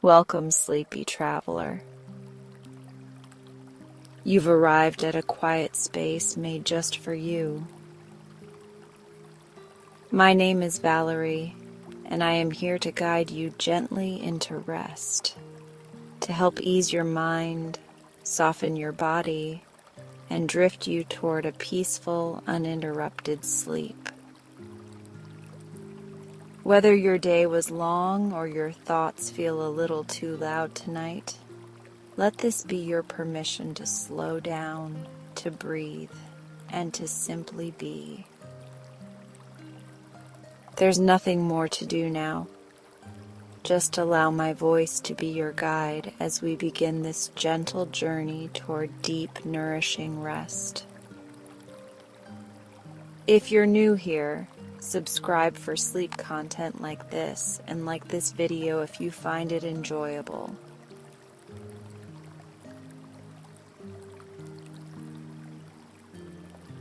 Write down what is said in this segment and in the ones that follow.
Welcome, sleepy traveler. You've arrived at a quiet space made just for you. My name is Valarie, and I am here to guide you gently into rest, to help ease your mind, soften your body, and drift you toward a peaceful, uninterrupted sleep. Whether your day was long or your thoughts feel a little too loud tonight, let this be your permission to slow down, to breathe, and to simply be. There's nothing more to do now. Just allow my voice to be your guide as we begin this gentle journey toward deep, nourishing rest. If you're new here, subscribe for sleep content like this, and like this video if you find it enjoyable.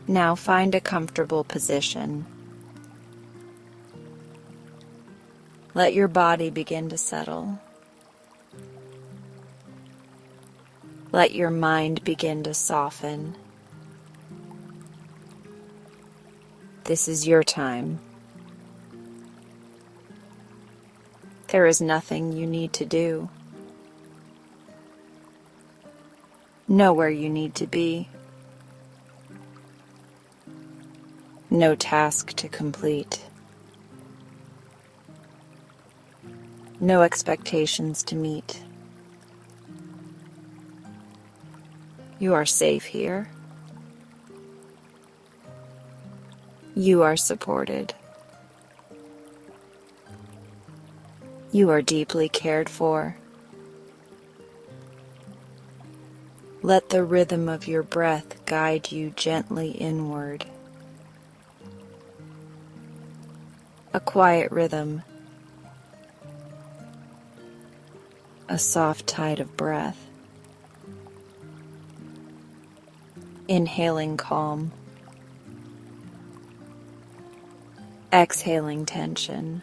Now find a comfortable position. Let your body begin to settle. Let your mind begin to soften. This is your time. There is nothing you need to do. Know where you need to be. No task to complete. No expectations to meet. You are safe here. You are supported. You are deeply cared for. Let the rhythm of your breath guide you gently inward. A quiet rhythm. A soft tide of breath. Inhaling calm. Exhaling tension.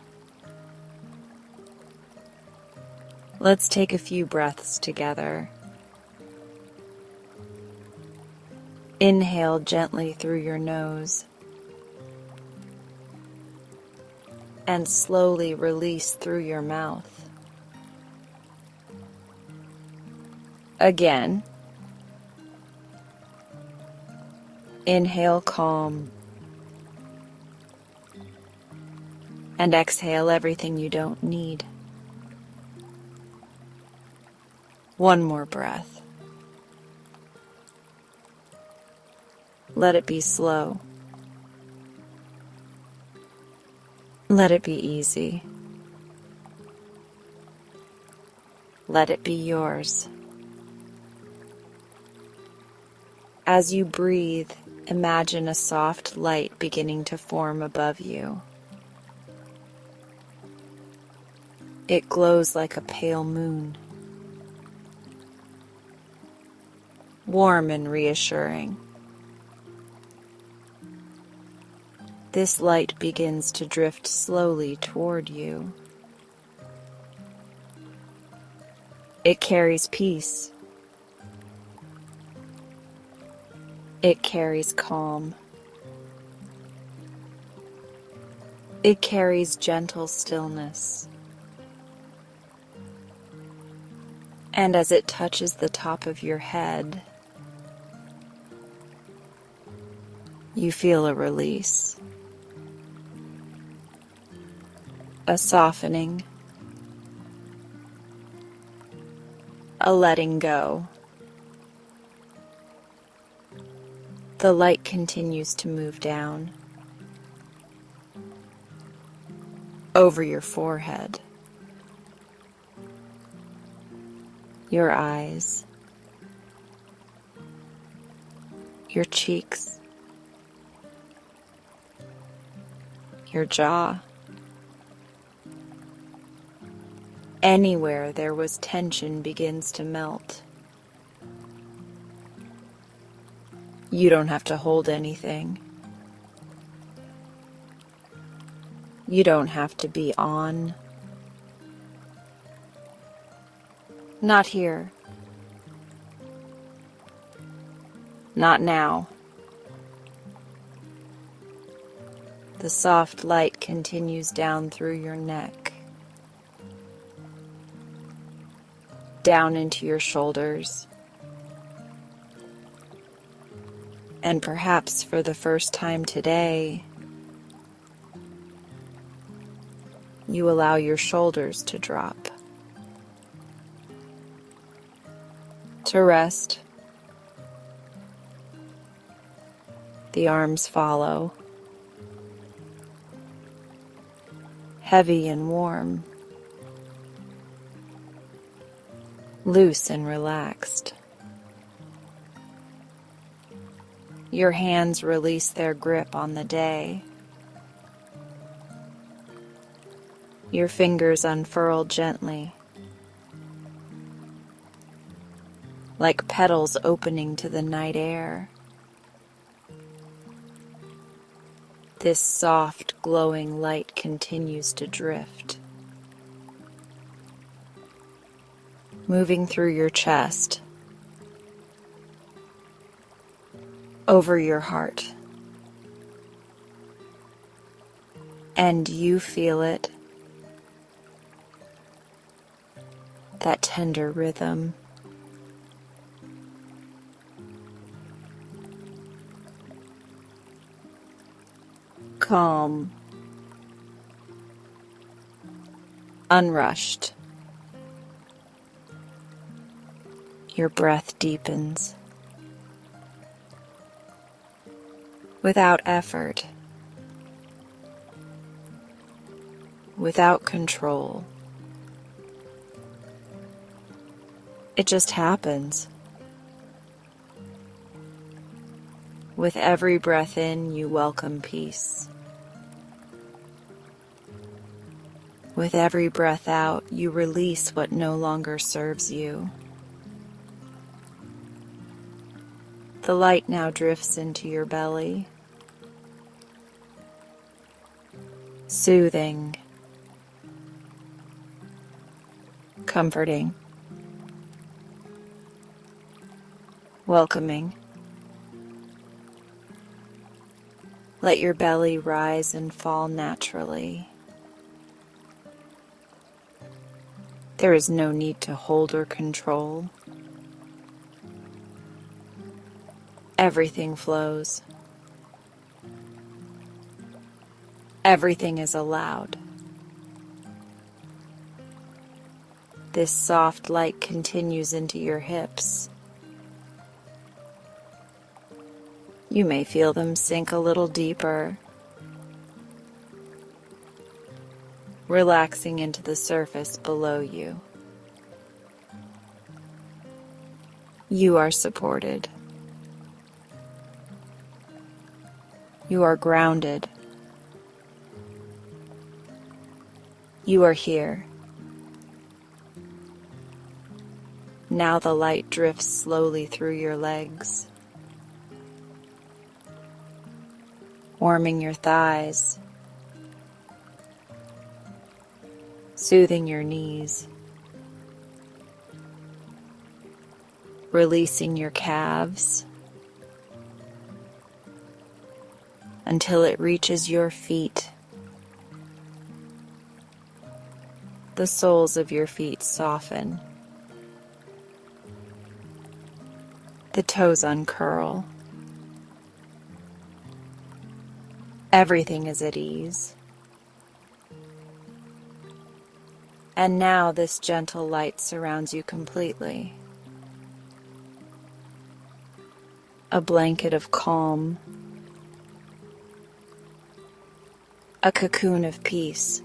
Let's take a few breaths together. Inhale gently through your nose. And slowly release through your mouth. Again. Inhale calm. And exhale everything you don't need. One more breath. Let it be slow. Let it be easy. Let it be yours. As you breathe, imagine a soft light beginning to form above you. It glows like a pale moon, warm and reassuring. This light begins to drift slowly toward you. It carries peace. It carries calm. It carries gentle stillness. And as it touches the top of your head, you feel a release, a softening, a letting go. The light continues to move down over your forehead, your eyes, your cheeks, your jaw. Anywhere there was tension begins to melt. You don't have to hold anything. You don't have to be on. Not here. Not now. The soft light continues down through your neck, down into your shoulders, and perhaps for the first time today, you allow your shoulders to drop, to rest. The arms follow, heavy and warm, loose and relaxed. Your hands release their grip on the day. Your fingers unfurl gently, like petals opening to the night air. This soft, glowing light continues to drift, moving through your chest, over your heart, and you feel it, that tender rhythm. Calm, unrushed. Your breath deepens. Without effort, without control. It just happens. With every breath in, you welcome peace. With every breath out, you release what no longer serves you. The light now drifts into your belly, soothing, comforting, welcoming. Let your belly rise and fall naturally. There is no need to hold or control. Everything flows. Everything is allowed. This soft light continues into your hips. You may feel them sink a little deeper, relaxing into the surface below you. You are supported. You are grounded. You are here. Now the light drifts slowly through your legs, warming your thighs, soothing your knees, releasing your calves until it reaches your feet. The soles of your feet soften. The toes uncurl. Everything is at ease. And now this gentle light surrounds you completely. A blanket of calm. A cocoon of peace.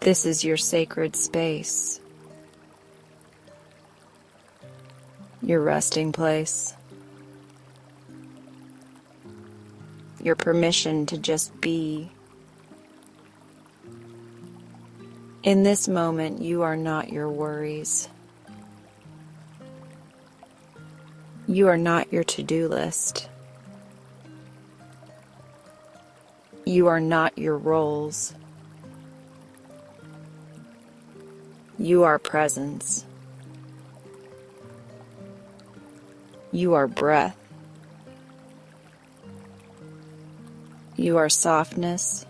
This is your sacred space. Your resting place. Your permission to just be. In this moment, you are not your worries. You are not your to-do list. You are not your roles. You are presence. You are breath. You are softness.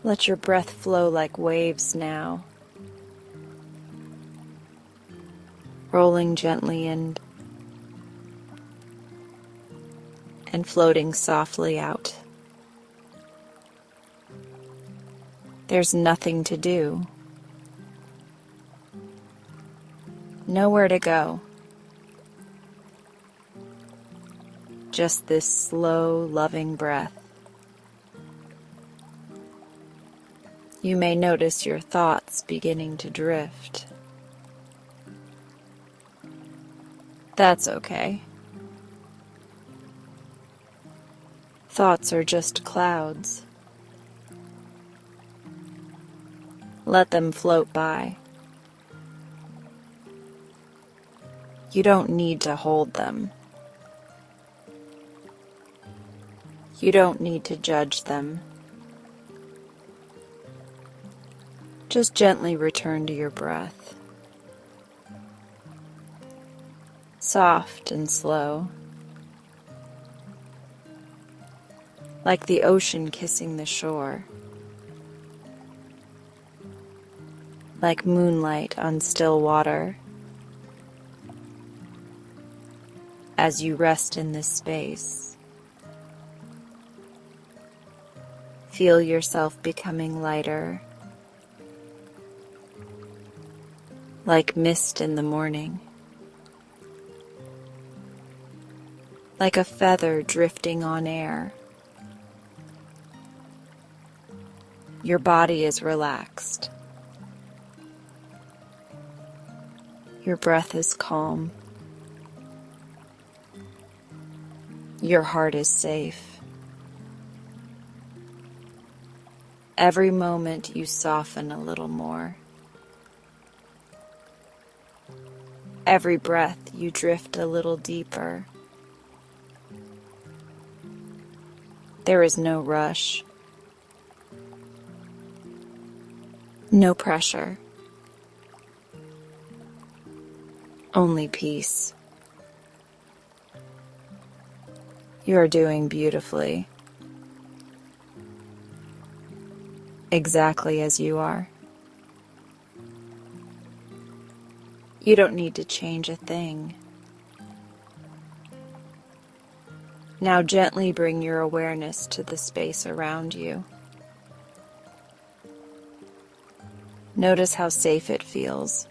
Let your breath flow like waves now, rolling gently in and floating softly out. There's nothing to do, nowhere to go. Just this slow, loving breath. You may notice your thoughts beginning to drift. That's okay. Thoughts are just clouds. Let them float by. You don't need to hold them. You don't need to judge them. Just gently return to your breath. Soft and slow, like the ocean kissing the shore, like moonlight on still water. As you rest in this space, feel yourself becoming lighter, like mist in the morning, like a feather drifting on air. Your body is relaxed. Your breath is calm. Your heart is safe. Every moment you soften a little more. Every breath you drift a little deeper. There is no rush, no pressure, only peace. You are doing beautifully, exactly as you are. You don't need to change a thing. Now gently bring your awareness to the space around you. Notice how safe it feels,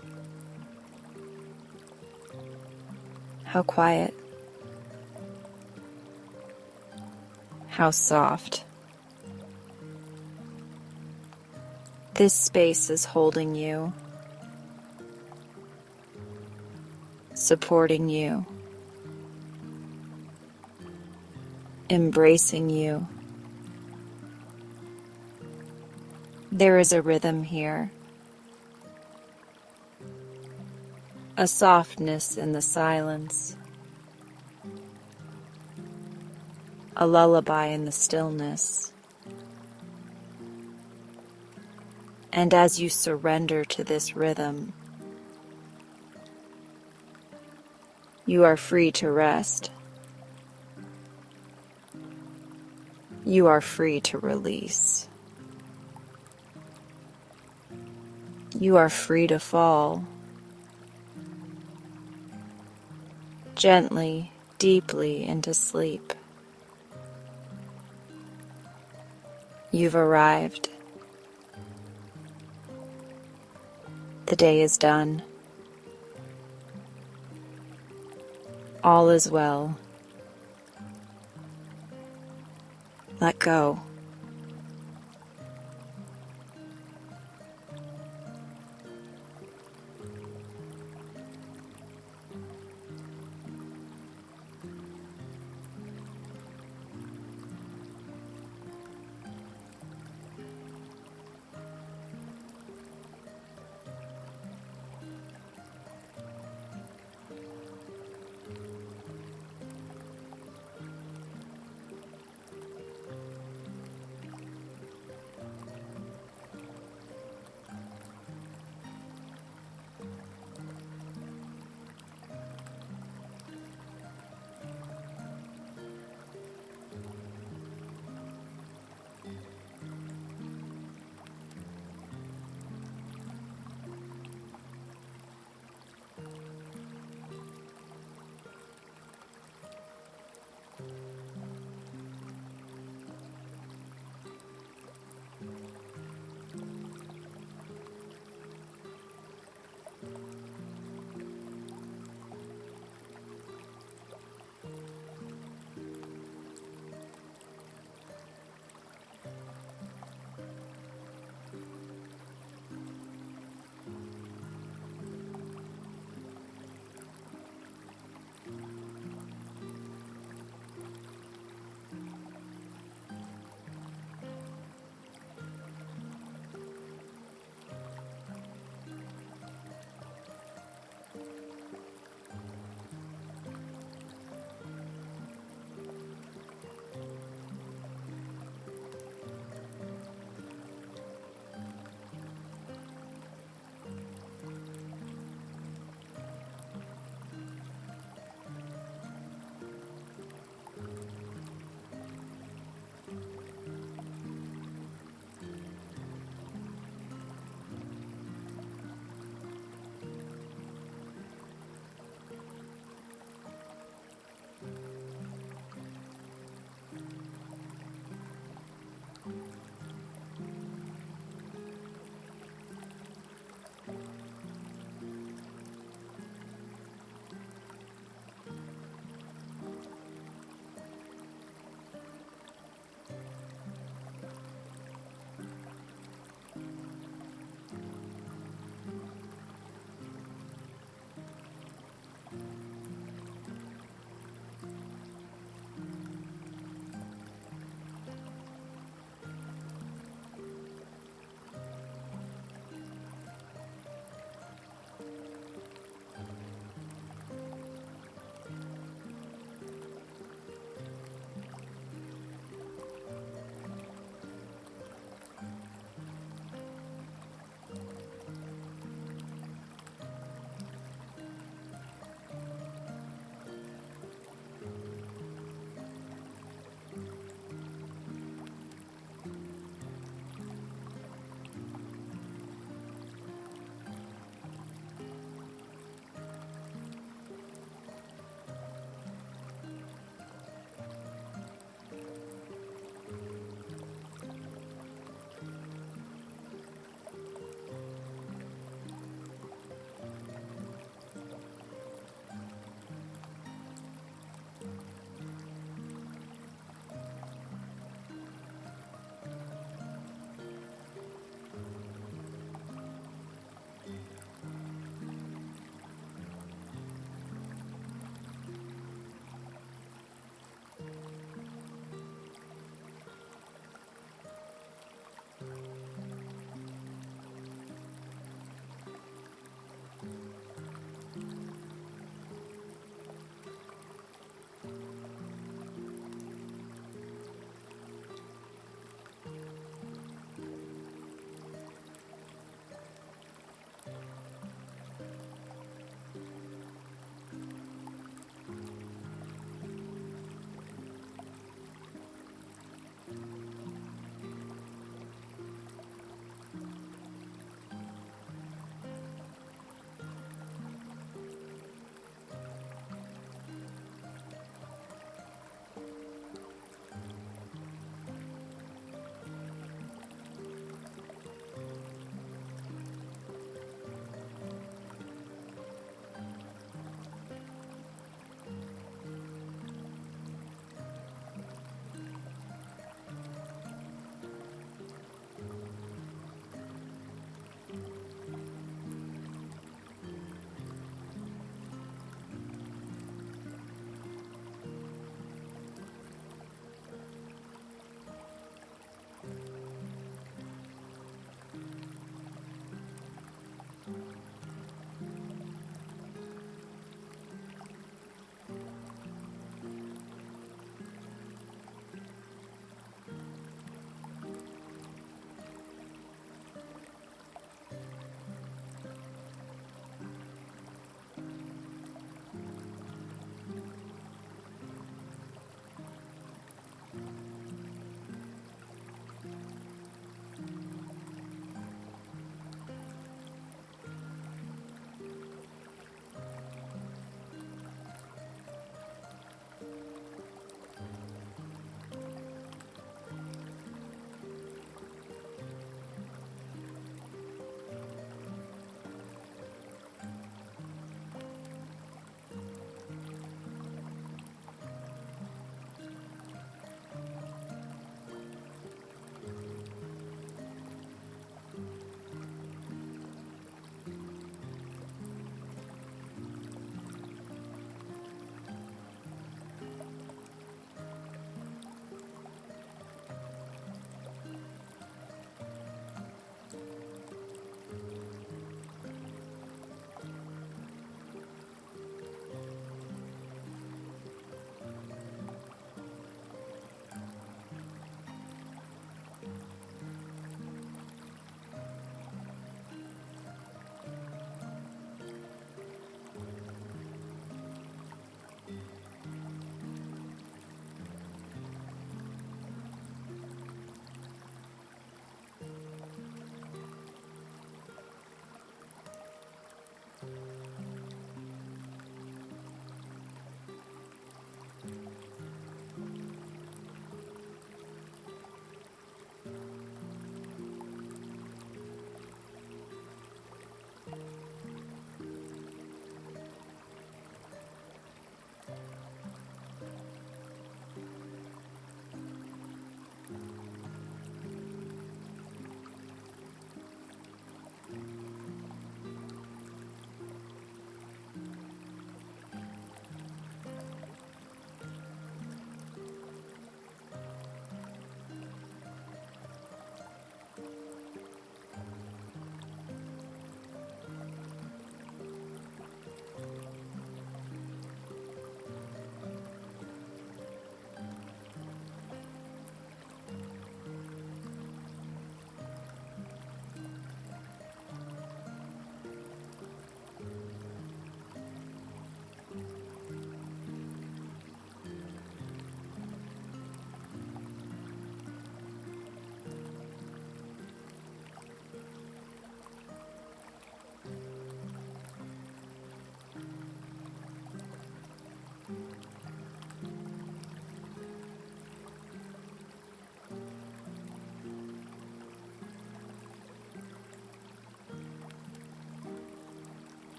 how quiet, how soft. This space is holding you, supporting you, embracing you. There is a rhythm here, a softness in the silence, a lullaby in the stillness. And as you surrender to this rhythm, you are free to rest. You are free to release. You are free to fall. Gently, deeply into sleep. You've arrived. The day is done. All is well. Let go.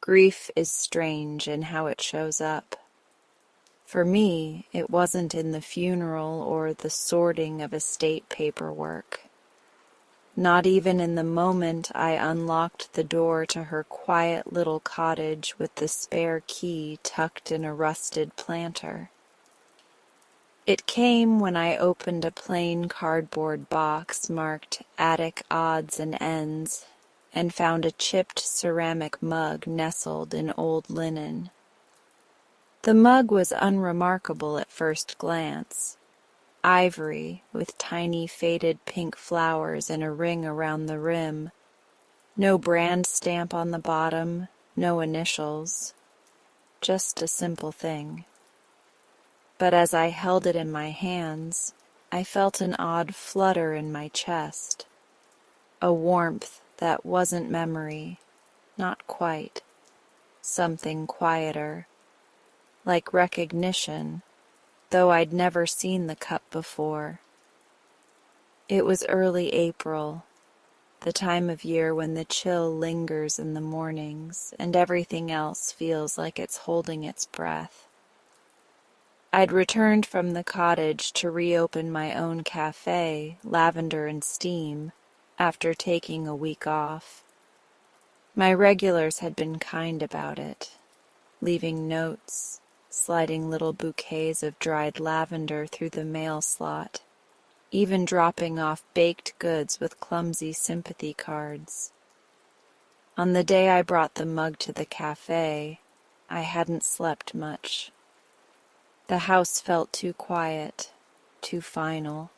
Grief is strange in how it shows up. For me, it wasn't in the funeral or the sorting of estate paperwork. Not even in the moment I unlocked the door to her quiet little cottage with the spare key tucked in a rusted planter. It came when I opened a plain cardboard box marked Attic Odds and Ends and found a chipped ceramic mug nestled in old linen. The mug was unremarkable at first glance. Ivory with tiny faded pink flowers in a ring around the rim. No brand stamp on the bottom, no initials. Just a simple thing. But as I held it in my hands, I felt an odd flutter in my chest. A warmth that wasn't memory, not quite. Something quieter. Like recognition, though I'd never seen the cup before. It was early April, the time of year when the chill lingers in the mornings and everything else feels like it's holding its breath. I'd returned from the cottage to reopen my own cafe, Lavender and Steam, after taking a week off. My regulars had been kind about it, leaving notes, sliding little bouquets of dried lavender through the mail slot, even dropping off baked goods with clumsy sympathy cards. On the day I brought the mug to the cafe, I hadn't slept much. The house felt too quiet, too final.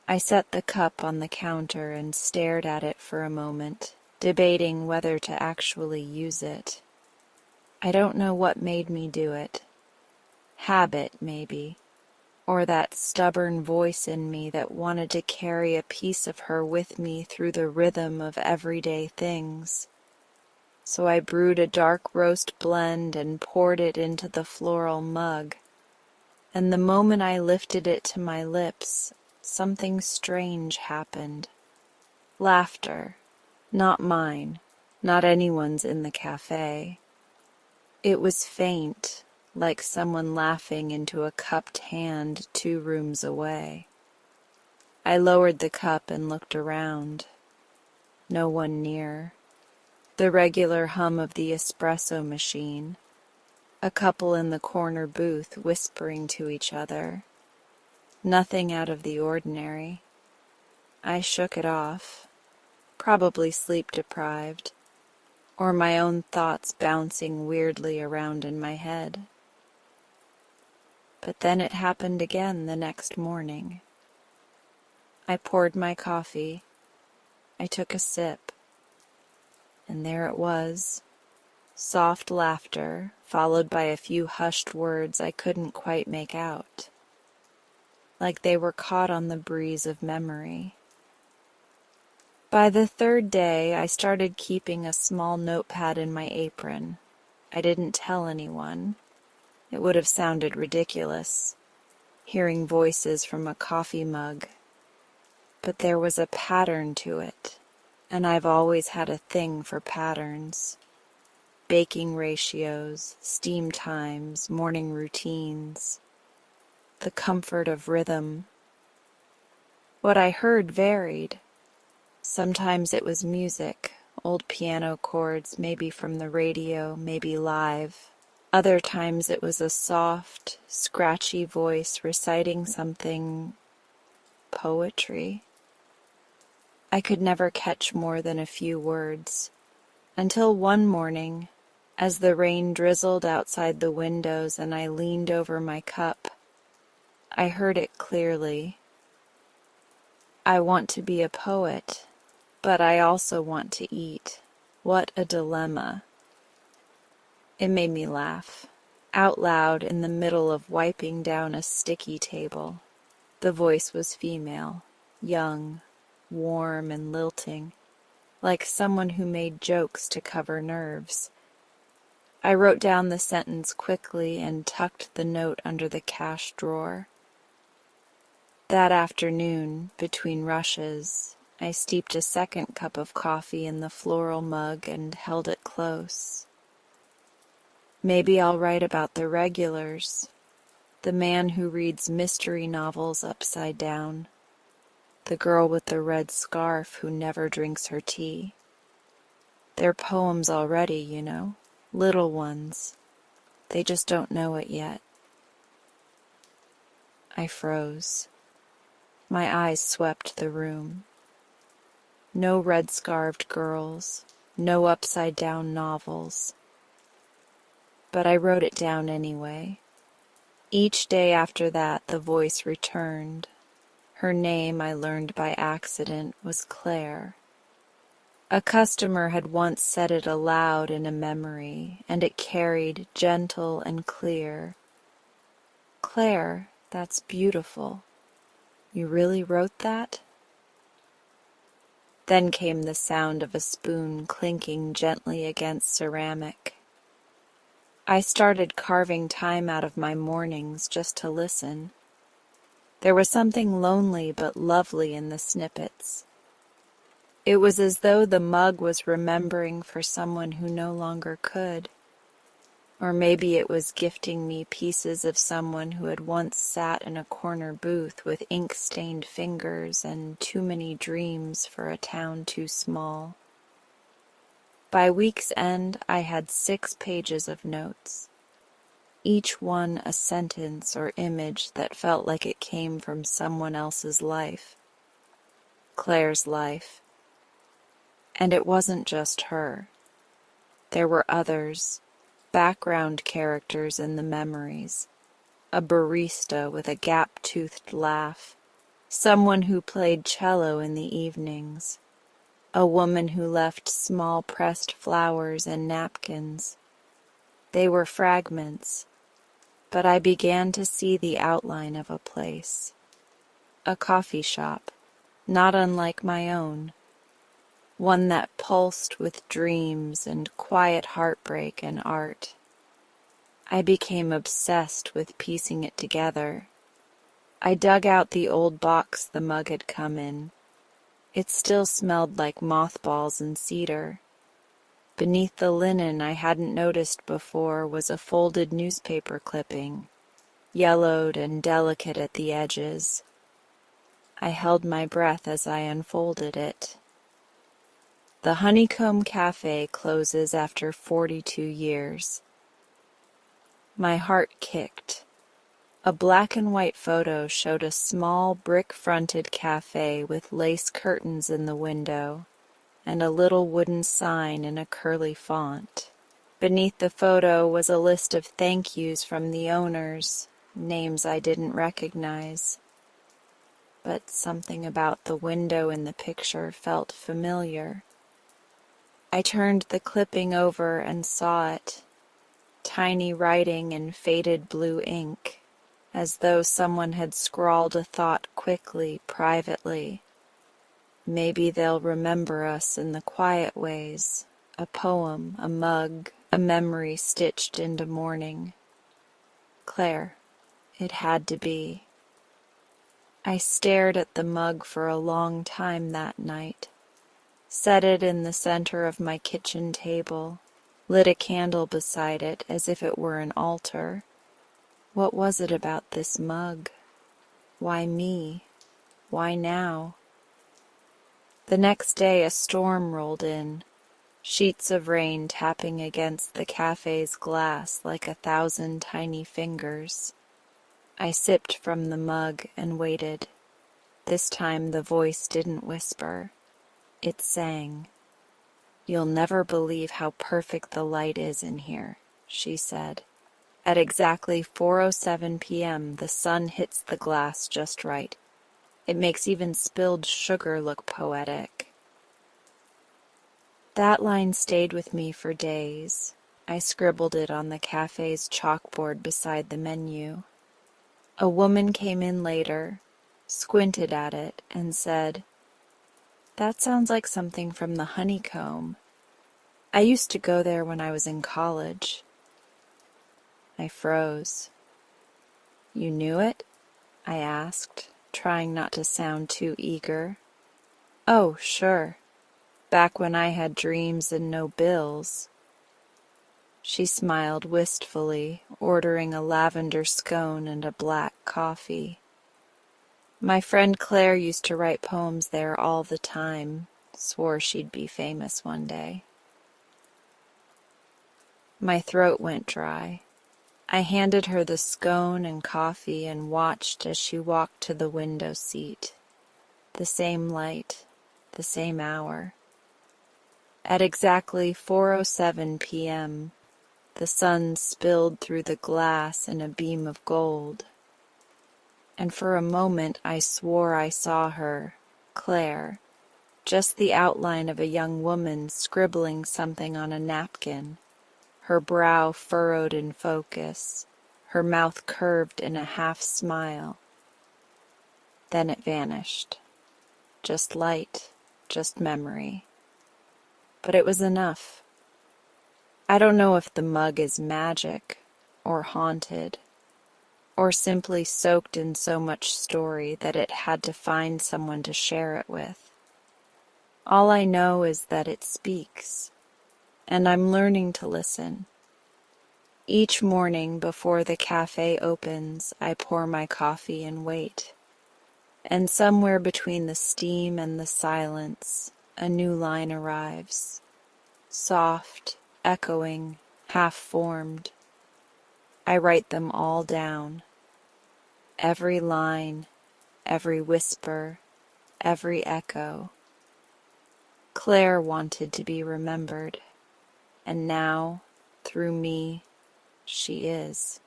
I set the cup on the counter and stared at it for a moment, debating whether to actually use it. I don't know what made me do it. Habit, maybe. Or that stubborn voice in me that wanted to carry a piece of her with me through the rhythm of everyday things. So I brewed a dark roast blend and poured it into the floral mug. And the moment I lifted it to my lips, something strange happened. Laughter. Not mine. Not anyone's in the cafe. It was faint, like someone laughing into a cupped hand 2 rooms away. I lowered the cup and looked around. No one near. The regular hum of the espresso machine. A couple in the corner booth whispering to each other. Nothing out of the ordinary. I shook it off. Probably sleep-deprived, or my own thoughts bouncing weirdly around in my head. But then it happened again the next morning. I poured my coffee. I took a sip. And there it was. Soft laughter, followed by a few hushed words I couldn't quite make out. Like they were caught on the breeze of memory. By the 3rd day, I started keeping a small notepad in my apron. I didn't tell anyone. It would have sounded ridiculous, hearing voices from a coffee mug. But there was a pattern to it, and I've always had a thing for patterns. Baking ratios, steam times, morning routines. The comfort of rhythm. What I heard varied. Sometimes it was music, old piano chords, maybe from the radio, maybe live. Other times it was a soft, scratchy voice reciting something poetry. I could never catch more than a few words, until one morning, as the rain drizzled outside the windows and I leaned over my cup, I heard it clearly. I want to be a poet, but I also want to eat. What a dilemma. It made me laugh, out loud in the middle of wiping down a sticky table. The voice was female, young, warm and lilting, like someone who made jokes to cover nerves. I wrote down the sentence quickly and tucked the note under the cash drawer. That afternoon, between rushes, I steeped a second cup of coffee in the floral mug and held it close. Maybe I'll write about the regulars, the man who reads mystery novels upside down, the girl with the red scarf who never drinks her tea. They're poems already, you know, little ones. They just don't know it yet. I froze. My eyes swept the room. No red-scarved girls, no upside-down novels. But I wrote it down anyway. Each day after that, the voice returned. Her name, I learned by accident, was Claire. A customer had once said it aloud in a memory, and it carried, gentle and clear. "Claire, that's beautiful. You really wrote that?" Then came the sound of a spoon clinking gently against ceramic. I started carving time out of my mornings just to listen. There was something lonely but lovely in the snippets. It was as though the mug was remembering for someone who no longer could. Or maybe it was gifting me pieces of someone who had once sat in a corner booth with ink-stained fingers and too many dreams for a town too small. By week's end, I had 6 pages of notes, each one a sentence or image that felt like it came from someone else's life. Claire's life. And it wasn't just her. There were others, background characters in the memories. A barista with a gap-toothed laugh, someone who played cello in the evenings, a woman who left small pressed flowers and napkins. They were fragments, but I began to see the outline of a place. A coffee shop, not unlike my own. One that pulsed with dreams and quiet heartbreak and art. I became obsessed with piecing it together. I dug out the old box the mug had come in. It still smelled like mothballs and cedar. Beneath the linen I hadn't noticed before was a folded newspaper clipping, yellowed and delicate at the edges. I held my breath as I unfolded it. The Honeycomb Cafe closes after 42 years. My heart kicked. A black and white photo showed a small brick-fronted cafe with lace curtains in the window and a little wooden sign in a curly font. Beneath the photo was a list of thank yous from the owners, names I didn't recognize. But something about the window in the picture felt familiar. I turned the clipping over and saw it, tiny writing in faded blue ink, as though someone had scrawled a thought quickly, privately. Maybe they'll remember us in the quiet ways, a poem, a mug, a memory stitched into morning. Claire, it had to be. I stared at the mug for a long time that night. Set it in the center of my kitchen table, lit a candle beside it as if it were an altar. What was it about this mug? Why me? Why now? The next day a storm rolled in, sheets of rain tapping against the cafe's glass like 1,000 tiny fingers. I sipped from the mug and waited. This time the voice didn't whisper. It sang. "You'll never believe how perfect the light is in here," she said. At exactly 4:07 p.m. the sun hits the glass just right. It makes even spilled sugar look poetic. That line stayed with me for days. I scribbled it on the cafe's chalkboard beside the menu. A woman came in later, squinted at it, and said, "That sounds like something from the Honeycomb. I used to go there when I was in college." I froze. "You knew it?" I asked, trying not to sound too eager. Oh, sure. Back when I had dreams and no bills. She smiled wistfully, ordering a lavender scone and a black coffee. My friend Claire used to write poems there all the time, swore she'd be famous one day. My throat went dry. I handed her the scone and coffee and watched as she walked to the window seat. The same light, the same hour. At exactly 4:07 p.m., the sun spilled through the glass in a beam of gold. And for a moment I swore I saw her, Claire, just the outline of a young woman scribbling something on a napkin, her brow furrowed in focus, her mouth curved in a half-smile. Then it vanished. Just light, just memory. But it was enough. I don't know if the mug is magic, or haunted, or simply soaked in so much story that it had to find someone to share it with. All I know is that it speaks, and I'm learning to listen. Each morning before the cafe opens, I pour my coffee and wait. And somewhere between the steam and the silence, a new line arrives. Soft, echoing, half-formed. I write them all down. Every line, every whisper, every echo. Claire wanted to be remembered, and now, through me, she is.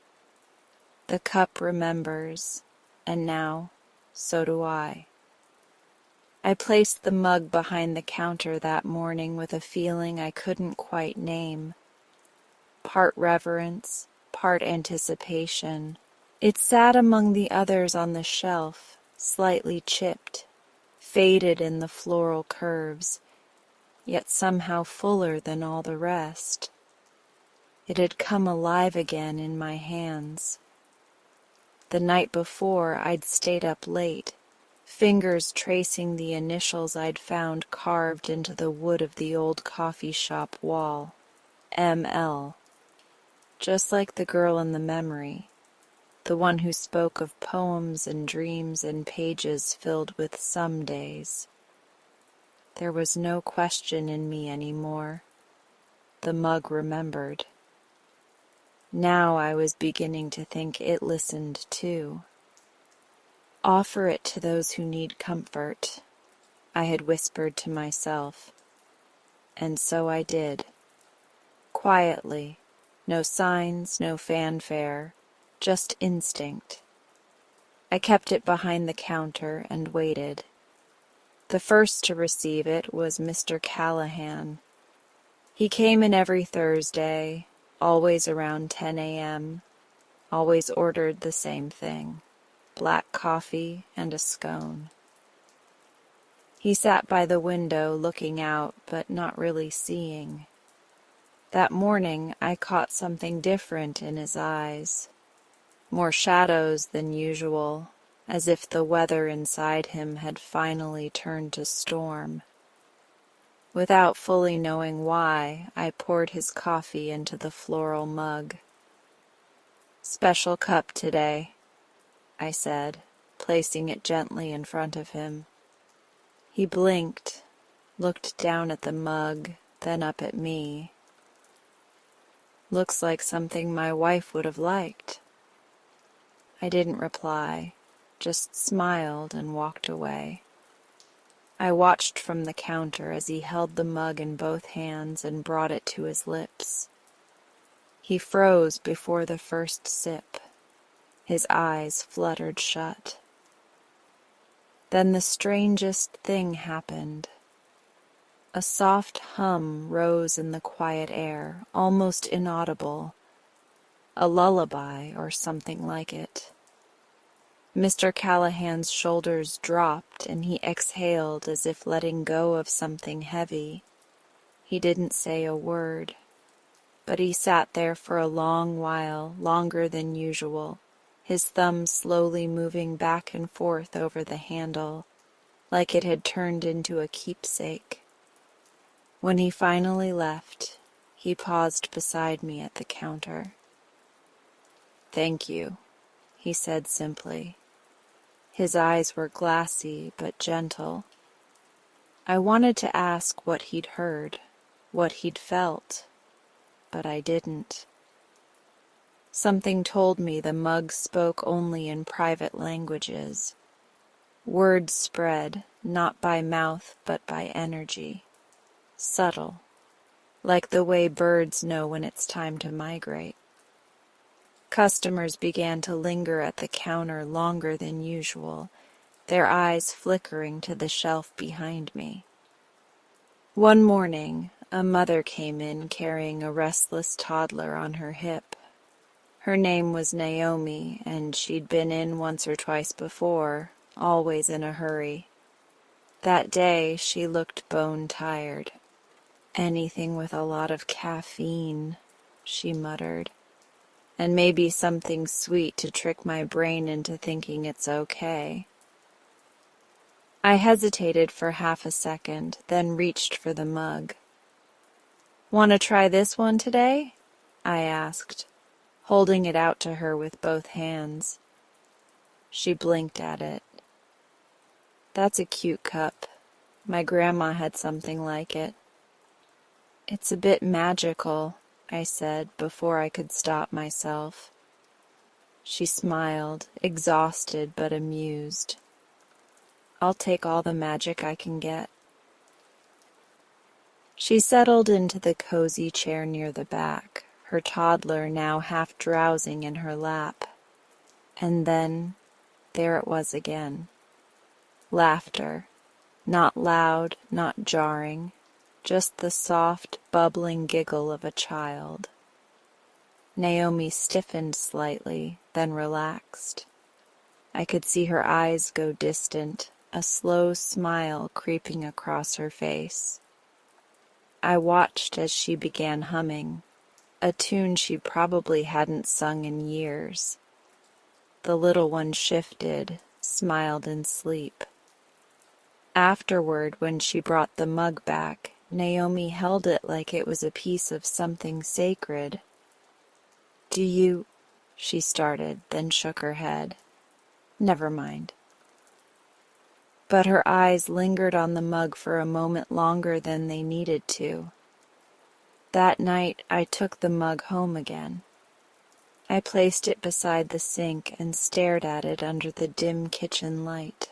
The cup remembers, and now, so do I. I placed the mug behind the counter that morning with a feeling I couldn't quite name. Part reverence, part anticipation. It sat among the others on the shelf, slightly chipped, faded in the floral curves, yet somehow fuller than all the rest. It had come alive again in my hands. The night before, I'd stayed up late, fingers tracing the initials I'd found carved into the wood of the old coffee shop wall. M.L. Just like the girl in the memory, the one who spoke of poems and dreams and pages filled with some days. There was no question in me anymore. The mug remembered. Now I was beginning to think it listened too. Offer it to those who need comfort, I had whispered to myself. And so I did. Quietly, no signs, no fanfare, just instinct. I kept it behind the counter and waited. The first to receive it was Mr. Callahan. He came in every Thursday, always around 10 a.m., always ordered the same thing, black coffee and a scone. He sat by the window looking out, but not really seeing. That morning I caught something different in his eyes, more shadows than usual, as if the weather inside him had finally turned to storm. Without fully knowing why, I poured his coffee into the floral mug. "Special cup today," I said, placing it gently in front of him. He blinked, looked down at the mug, then up at me. "Looks like something my wife would have liked." I didn't reply, just smiled and walked away. I watched from the counter as he held the mug in both hands and brought it to his lips. He froze before the first sip. His eyes fluttered shut. Then the strangest thing happened. A soft hum rose in the quiet air, almost inaudible, a lullaby or something like it. Mr. Callahan's shoulders dropped and he exhaled as if letting go of something heavy. He didn't say a word, but he sat there for a long while, longer than usual, his thumb slowly moving back and forth over the handle, like it had turned into a keepsake. When he finally left, he paused beside me at the counter. "Thank you," he said simply. His eyes were glassy but gentle. I wanted to ask what he'd heard, what he'd felt, but I didn't. Something told me the mug spoke only in private languages. Words spread, not by mouth but by energy. Subtle, like the way birds know when it's time to migrate. Customers began to linger at the counter longer than usual, their eyes flickering to the shelf behind me. One morning, a mother came in carrying a restless toddler on her hip. Her name was Naomi, and she'd been in once or twice before, always in a hurry. That day, she looked bone-tired. "Anything with a lot of caffeine," she muttered, "and maybe something sweet to trick my brain into thinking it's okay." I hesitated for half a second, then reached for the mug. "Want to try this one today?" I asked, holding it out to her with both hands. She blinked at it. "That's a cute cup. My grandma had something like it." "It's a bit magical," I said before I could stop myself. She smiled, exhausted but amused. "I'll take all the magic I can get." She settled into the cozy chair near the back, her toddler now half drowsing in her lap. And then, there it was again. Laughter, not loud, not jarring, just the soft, bubbling giggle of a child. Naomi stiffened slightly, then relaxed. I could see her eyes go distant, a slow smile creeping across her face. I watched as she began humming, a tune she probably hadn't sung in years. The little one shifted, smiled in sleep. Afterward, when she brought the mug back, Naomi held it like it was a piece of something sacred. "Do you—" she started, then shook her head. "Never mind." But her eyes lingered on the mug for a moment longer than they needed to. That night, I took the mug home again. I placed it beside the sink and stared at it under the dim kitchen light.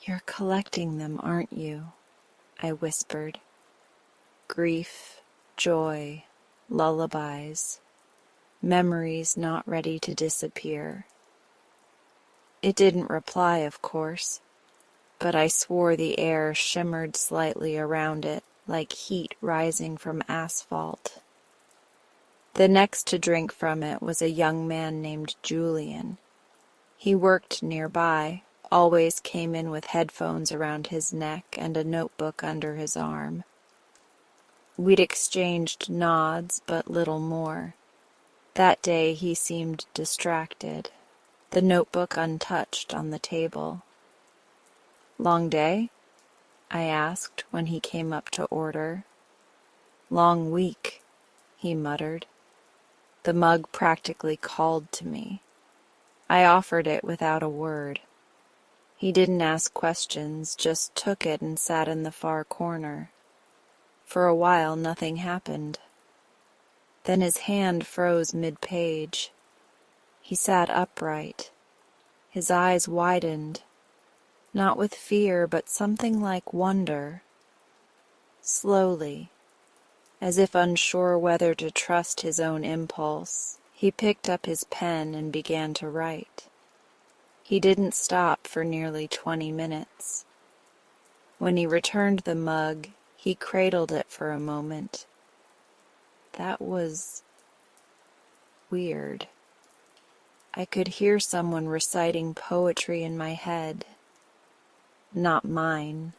"You're collecting them, aren't you?" I whispered. Grief, joy, lullabies, memories not ready to disappear. It didn't reply, of course, but I swore the air shimmered slightly around it, like heat rising from asphalt. The next to drink from it was a young man named Julian. He worked nearby, always came in with headphones around his neck and a notebook under his arm. We'd exchanged nods, but little more. That day he seemed distracted, the notebook untouched on the table. "Long day?" I asked when he came up to order. "Long week," he muttered. The mug practically called to me. I offered it without a word. He didn't ask questions, just took it and sat in the far corner. For a while nothing happened. Then his hand froze mid-page. He sat upright. His eyes widened, not with fear but something like wonder. Slowly, as if unsure whether to trust his own impulse, he picked up his pen and began to write. He didn't stop for nearly 20 minutes. When he returned the mug, he cradled it for a moment. That was weird. I could hear someone reciting poetry in my head. Not mine,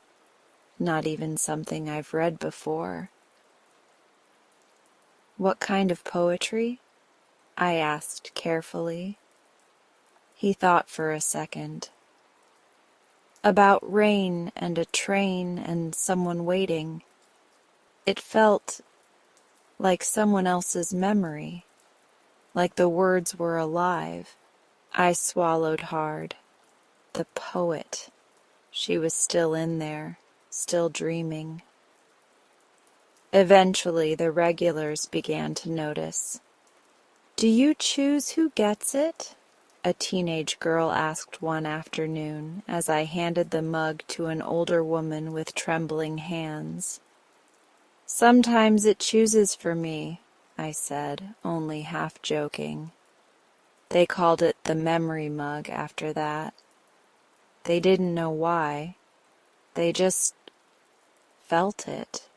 not even something I've read before. "What kind of poetry?" I asked carefully. He thought for a second. about rain and a train and someone waiting. It felt like someone else's memory, like the words were alive. I swallowed hard. The poet. She was still in there, still dreaming. Eventually, the regulars began to notice. "Do you choose who gets it?" a teenage girl asked one afternoon as I handed the mug to an older woman with trembling hands. "Sometimes it chooses for me," I said, only half joking. They called it the memory mug after that. They didn't know why. They just felt it.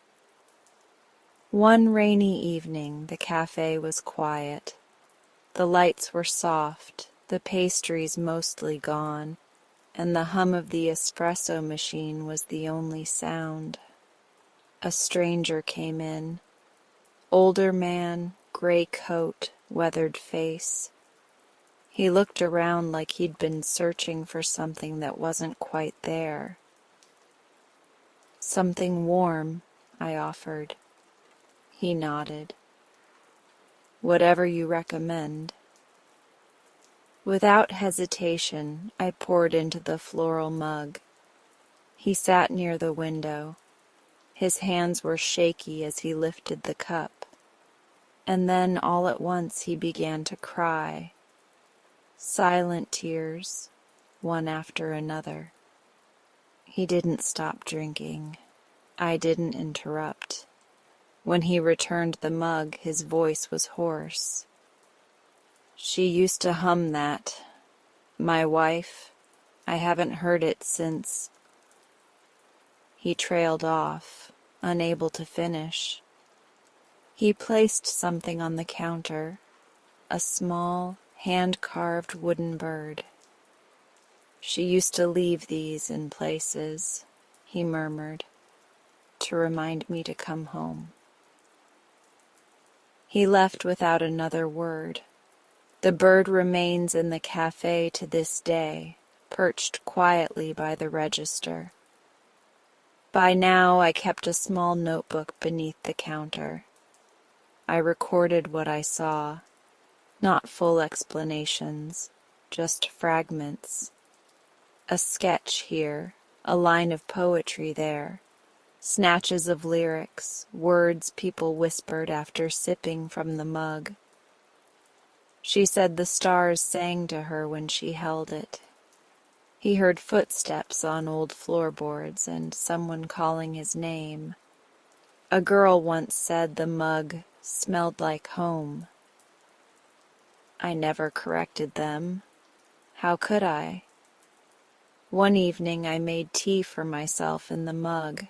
One rainy evening, the cafe was quiet. The lights were soft, the pastries mostly gone, and the hum of the espresso machine was the only sound. A stranger came in. Older man, gray coat, weathered face. He looked around like he'd been searching for something that wasn't quite there. "Something warm," I offered. He nodded. "Whatever you recommend." Without hesitation, I poured into the floral mug. He sat near the window. His hands were shaky as he lifted the cup. And then all at once he began to cry. Silent tears, one after another. He didn't stop drinking. I didn't interrupt. When he returned the mug, his voice was hoarse. "She used to hum that. My wife. I haven't heard it since." He trailed off, unable to finish. He placed something on the counter, a small, hand-carved wooden bird. "She used to leave these in places," he murmured, "to remind me to come home." He left without another word. The bird remains in the cafe to this day, perched quietly by the register. By now I kept a small notebook beneath the counter. I recorded what I saw, not full explanations, just fragments. A sketch here, a line of poetry there, snatches of lyrics, words people whispered after sipping from the mug. She said the stars sang to her when she held it. He heard footsteps on old floorboards and someone calling his name. A girl once said the mug smelled like home. I never corrected them. How could I? One evening I made tea for myself in the mug.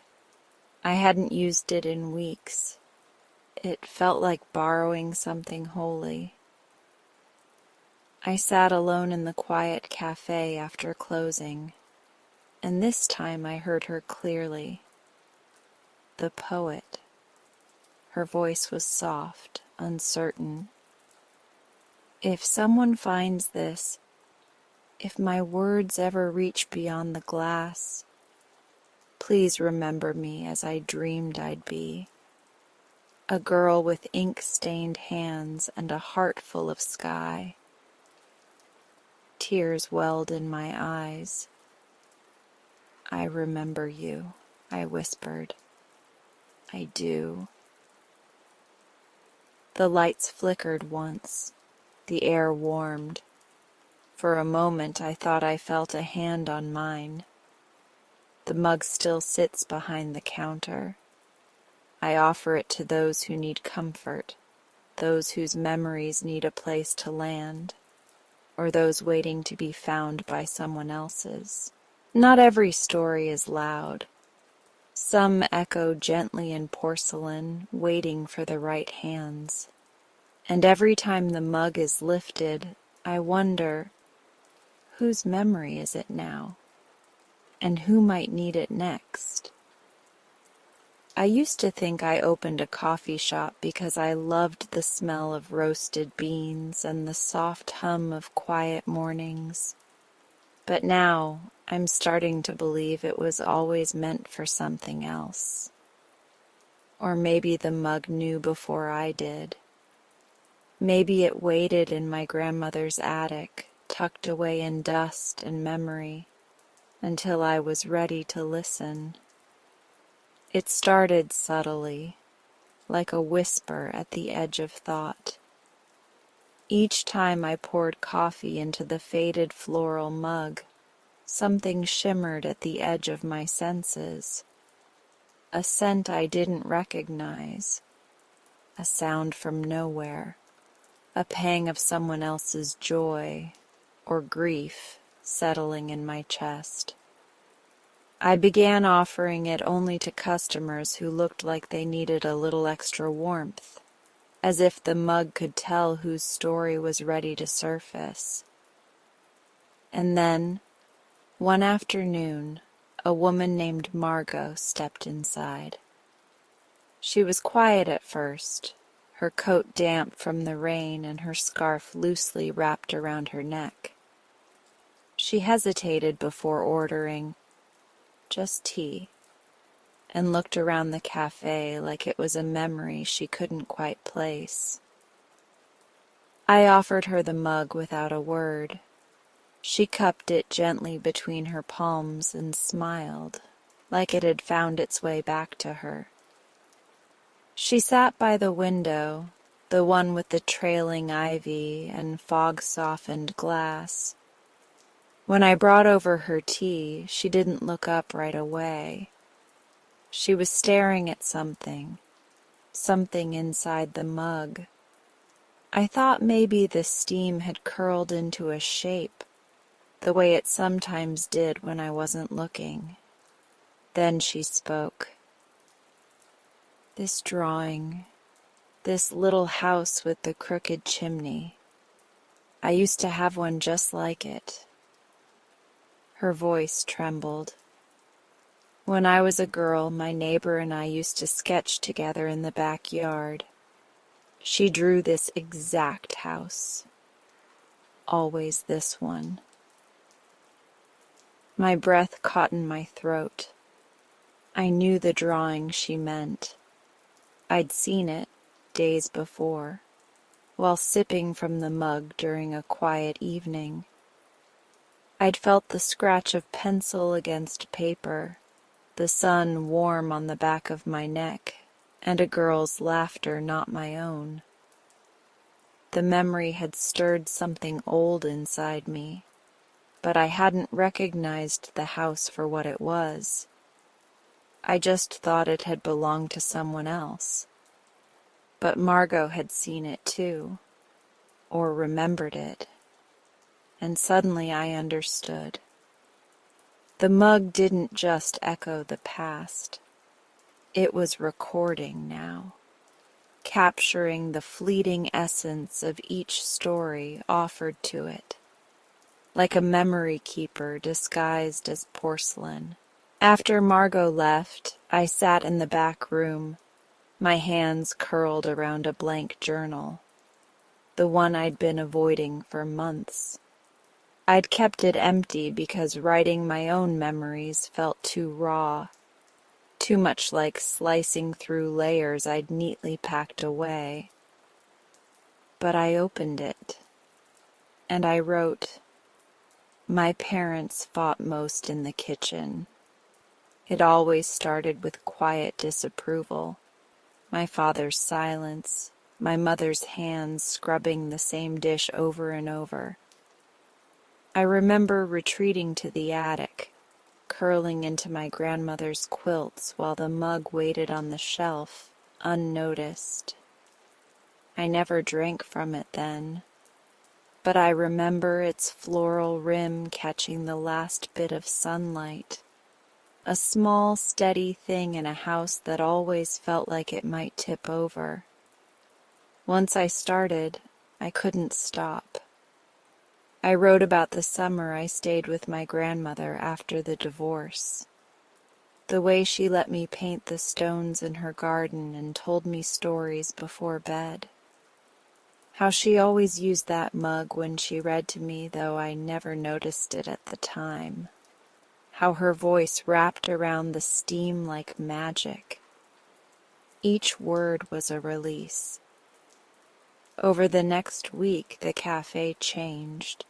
I hadn't used it in weeks. It felt like borrowing something holy. I sat alone in the quiet cafe after closing, and this time I heard her clearly. The poet. Her voice was soft, uncertain. "If someone finds this, if my words ever reach beyond the glass, please remember me as I dreamed I'd be. A girl with ink-stained hands and a heart full of sky." Tears welled in my eyes. "I remember you," I whispered. "I do." The lights flickered once. The air warmed. For a moment I thought I felt a hand on mine. The mug still sits behind the counter. I offer it to those who need comfort, those whose memories need a place to land, or those waiting to be found by someone else's. Not every story is loud. Some echo gently in porcelain, waiting for the right hands. And every time the mug is lifted, I wonder, whose memory is it now? And who might need it next? I used to think I opened a coffee shop because I loved the smell of roasted beans and the soft hum of quiet mornings. But now I'm starting to believe it was always meant for something else. Or maybe the mug knew before I did. Maybe it waited in my grandmother's attic, tucked away in dust and memory, until I was ready to listen. It started subtly, like a whisper at the edge of thought. Each time I poured coffee into the faded floral mug, something shimmered at the edge of my senses. A scent I didn't recognize, a sound from nowhere, a pang of someone else's joy or grief settling in my chest. I began offering it only to customers who looked like they needed a little extra warmth, as if the mug could tell whose story was ready to surface. And then, one afternoon, a woman named Margot stepped inside. She was quiet at first, her coat damp from the rain and her scarf loosely wrapped around her neck. She hesitated before ordering, "Just tea," and looked around the cafe like it was a memory she couldn't quite place. I offered her the mug without a word. She cupped it gently between her palms and smiled, like it had found its way back to her. She sat by the window, the one with the trailing ivy and fog-softened glass. When I brought over her tea, she didn't look up right away. She was staring at something inside the mug. I thought maybe the steam had curled into a shape, the way it sometimes did when I wasn't looking. Then she spoke. "This drawing, this little house with the crooked chimney. I used to have one just like it." Her voice trembled. "When I was a girl, my neighbor and I used to sketch together in the backyard. She drew this exact house. Always this one." My breath caught in my throat. I knew the drawing she meant. I'd seen it days before, while sipping from the mug during a quiet evening. I'd felt the scratch of pencil against paper, the sun warm on the back of my neck, and a girl's laughter not my own. The memory had stirred something old inside me, but I hadn't recognized the house for what it was. I just thought it had belonged to someone else. But Margot had seen it too, or remembered it, and suddenly I understood. The mug didn't just echo the past. It was recording now, capturing the fleeting essence of each story offered to it, like a memory keeper disguised as porcelain. After Margot left, I sat in the back room, my hands curled around a blank journal, the one I'd been avoiding for months. I'd kept it empty because writing my own memories felt too raw, too much like slicing through layers I'd neatly packed away. But I opened it, and I wrote, "My parents fought most in the kitchen. It always started with quiet disapproval. My father's silence, my mother's hands scrubbing the same dish over and over. I remember retreating to the attic, curling into my grandmother's quilts while the mug waited on the shelf, unnoticed. I never drank from it then, but I remember its floral rim catching the last bit of sunlight. A small, steady thing in a house that always felt like it might tip over. Once I started, I couldn't stop. I wrote about the summer I stayed with my grandmother after the divorce. The way she let me paint the stones in her garden and told me stories before bed. How she always used that mug when she read to me, though I never noticed it at the time. how her voice wrapped around the steam like magic. Each word was a release. Over the next week, the cafe changed.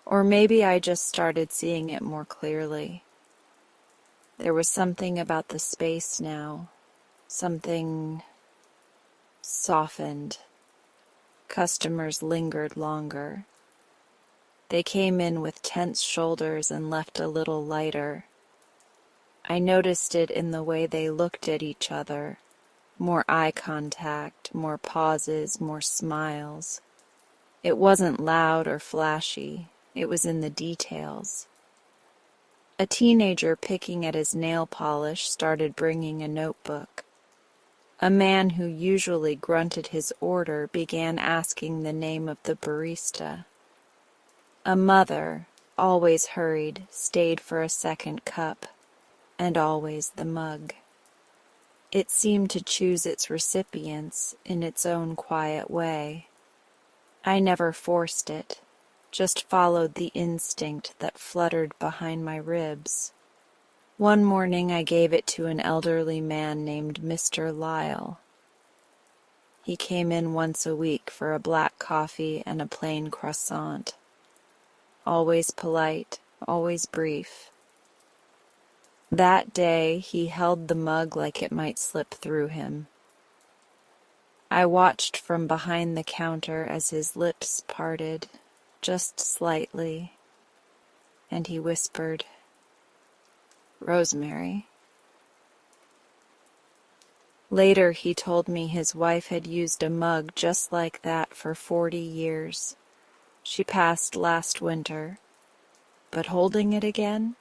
Or maybe I just started seeing it more clearly. There was something about the space now, something softened. Customers lingered longer. They came in with tense shoulders and left a little lighter. I noticed it in the way they looked at each other. More eye contact, more pauses, more smiles. It wasn't loud or flashy. It was in the details. A teenager picking at his nail polish started bringing a notebook. A man who usually grunted his order began asking the name of the barista. A mother, always hurried, stayed for a second cup, and always the mug. It seemed to choose its recipients in its own quiet way. I never forced it, just followed the instinct that fluttered behind my ribs. One morning I gave it to an elderly man named Mr. Lyle. He came in once a week for a black coffee and a plain croissant. Always polite, always brief. That day he held the mug like it might slip through him. I watched from behind the counter as his lips parted, just slightly, and he whispered, "Rosemary." Later he told me his wife had used a mug just like that for 40 years. She passed last winter, but holding it again?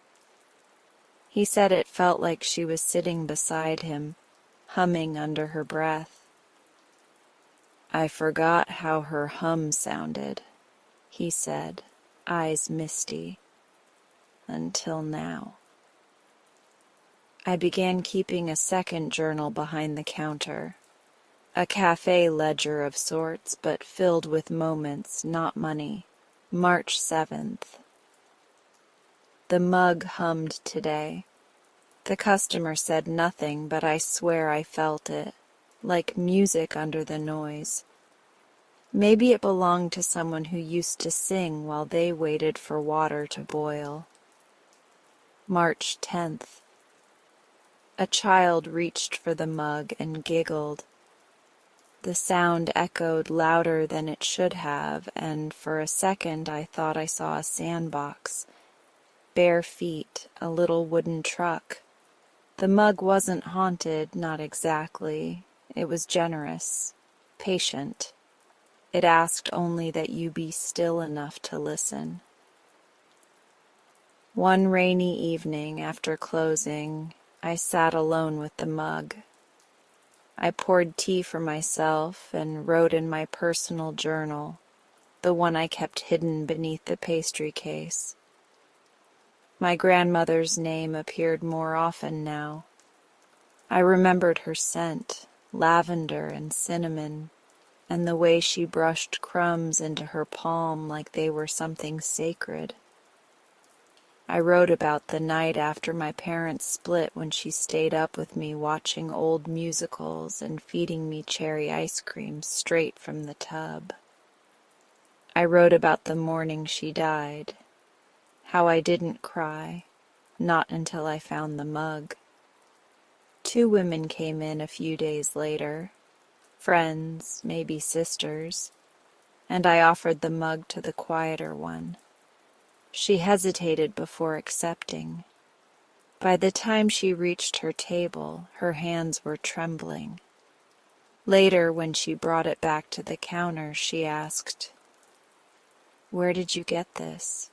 He said it felt like she was sitting beside him, humming under her breath. I forgot how her hum sounded, he said, eyes misty, until now. I began keeping a second journal behind the counter, a cafe ledger of sorts, but filled with moments, not money. March 7th. The mug hummed today. The customer said nothing, but I swear I felt it, like music under the noise. Maybe it belonged to someone who used to sing while they waited for water to boil. March 10th. A child reached for the mug and giggled. The sound echoed louder than it should have, and for a second I thought I saw a sandbox. Bare feet, a little wooden truck. The mug wasn't haunted, not exactly. It was generous, patient. It asked only that you be still enough to listen. One rainy evening after closing, I sat alone with the mug. I poured tea for myself and wrote in my personal journal, the one I kept hidden beneath the pastry case. My grandmother's name appeared more often now. I remembered her scent, lavender and cinnamon, and the way she brushed crumbs into her palm like they were something sacred. I wrote about the night after my parents split when she stayed up with me watching old musicals and feeding me cherry ice cream straight from the tub. I wrote about the morning she died, how I didn't cry, not until I found the mug. 2 women came in a few days later, friends, maybe sisters, and I offered the mug to the quieter one. She hesitated before accepting. By the time she reached her table, her hands were trembling. Later, when she brought it back to the counter, she asked, "Where did you get this?"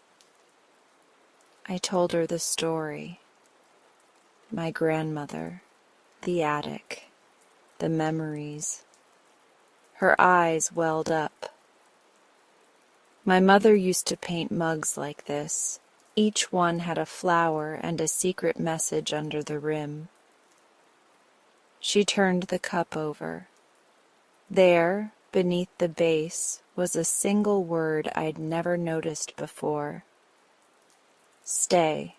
I told her the story. My grandmother, the attic, the memories. Her eyes welled up. My mother used to paint mugs like this. Each one had a flower and a secret message under the rim. She turned the cup over. There, beneath the base, was a single word I'd never noticed before. Stay.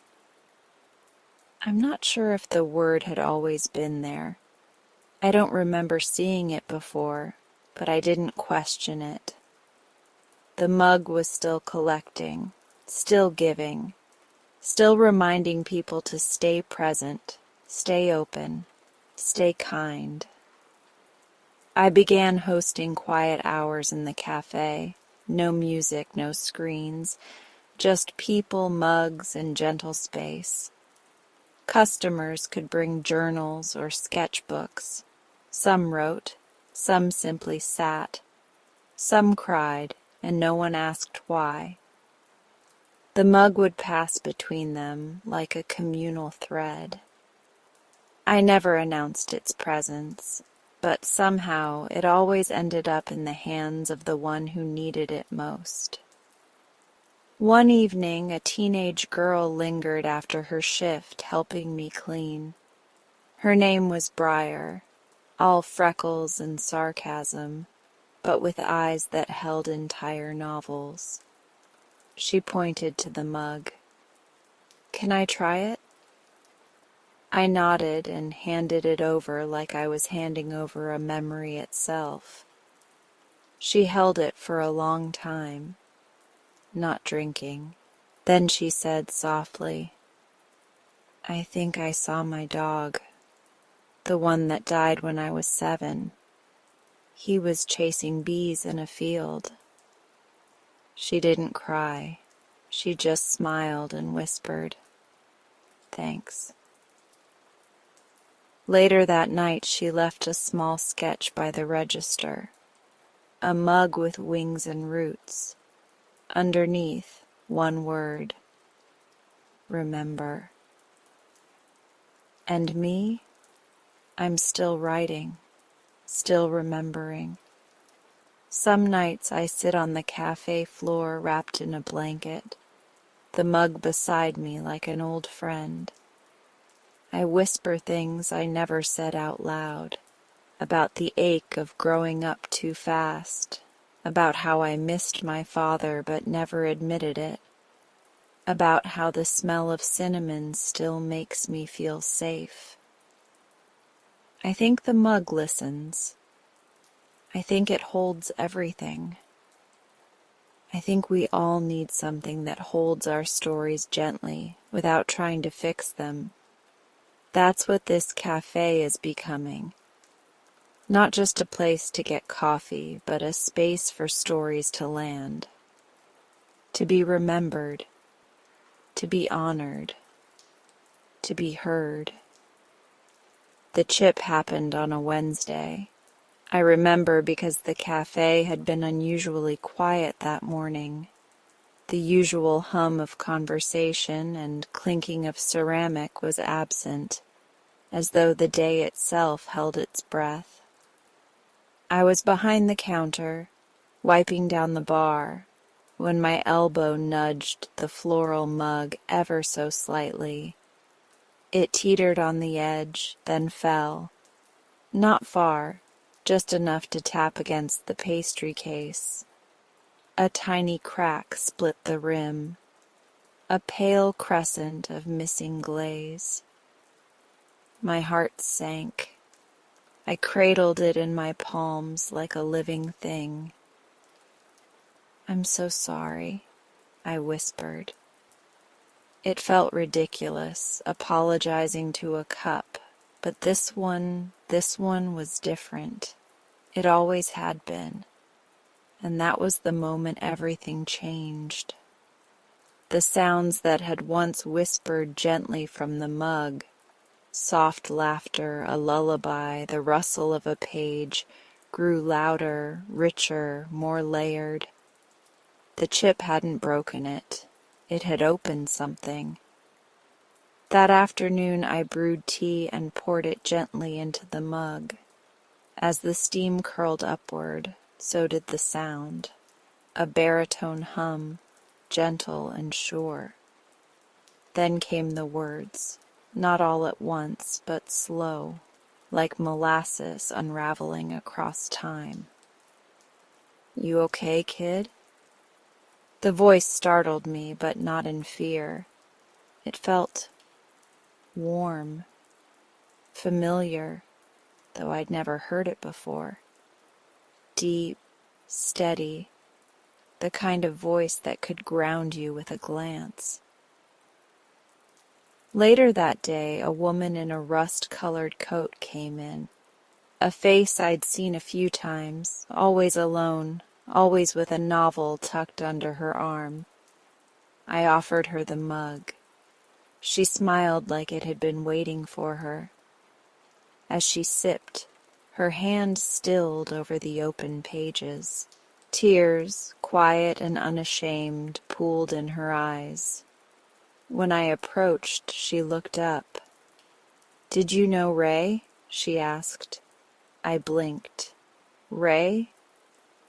I'm not sure if the word had always been there. I don't remember seeing it before, but I didn't question it. The mug was still collecting, still giving, still reminding people to stay present, stay open, stay kind. I began hosting quiet hours in the cafe. No music, no screens, just people, mugs, and gentle space. Customers could bring journals or sketchbooks. Some wrote, some simply sat, some cried, and no one asked why. The mug would pass between them like a communal thread. I never announced its presence, but somehow it always ended up in the hands of the one who needed it most. One evening, a teenage girl lingered after her shift, helping me clean. Her name was Briar, all freckles and sarcasm, but with eyes that held entire novels. She pointed to the mug. "Can I try it?" I nodded and handed it over like I was handing over a memory itself. She held it for a long time, not drinking. Then she said softly, "I think I saw my dog, the one that died when I was 7. He was chasing bees in a field." She didn't cry. She just smiled and whispered, "Thanks." Later that night, she left a small sketch by the register, a mug with wings and roots. Underneath, one word, "Remember." And me? I'm still writing, still remembering. Some nights I sit on the cafe floor wrapped in a blanket, the mug beside me like an old friend. I whisper things I never said out loud, about the ache of growing up too fast, about how I missed my father but never admitted it, about how the smell of cinnamon still makes me feel safe. I think the mug listens. I think it holds everything. I think we all need something that holds our stories gently without trying to fix them. That's what this cafe is becoming. Not just a place to get coffee, but a space for stories to land. To be remembered. To be honored. To be heard. The chip happened on a Wednesday. I remember because the cafe had been unusually quiet that morning. The usual hum of conversation and clinking of ceramic was absent, as though the day itself held its breath. I was behind the counter, wiping down the bar, when my elbow nudged the floral mug ever so slightly. It teetered on the edge, then fell. Not far, just enough to tap against the pastry case. A tiny crack split the rim, a pale crescent of missing glaze. My heart sank. I cradled it in my palms like a living thing. "I'm so sorry," I whispered. It felt ridiculous, apologizing to a cup, but this one was different. It always had been, and that was the moment everything changed. The sounds that had once whispered gently from the mug, soft laughter, a lullaby, the rustle of a page, grew louder, richer, more layered. The chip hadn't broken it. It had opened something. That afternoon I brewed tea and poured it gently into the mug. As the steam curled upward, so did the sound. A baritone hum, gentle and sure. Then came the words, not all at once, but slow, like molasses unraveling across time. "You okay, kid?" The voice startled me, but not in fear. It felt warm, familiar, though I'd never heard it before. Deep, steady, the kind of voice that could ground you with a glance. Later that day, a woman in a rust-colored coat came in. A face I'd seen a few times, always alone, always with a novel tucked under her arm. I offered her the mug. She smiled like it had been waiting for her. As she sipped, her hand stilled over the open pages. Tears, quiet and unashamed, pooled in her eyes. When I approached, she looked up. "Did you know Ray?" she asked. I blinked. "Ray?"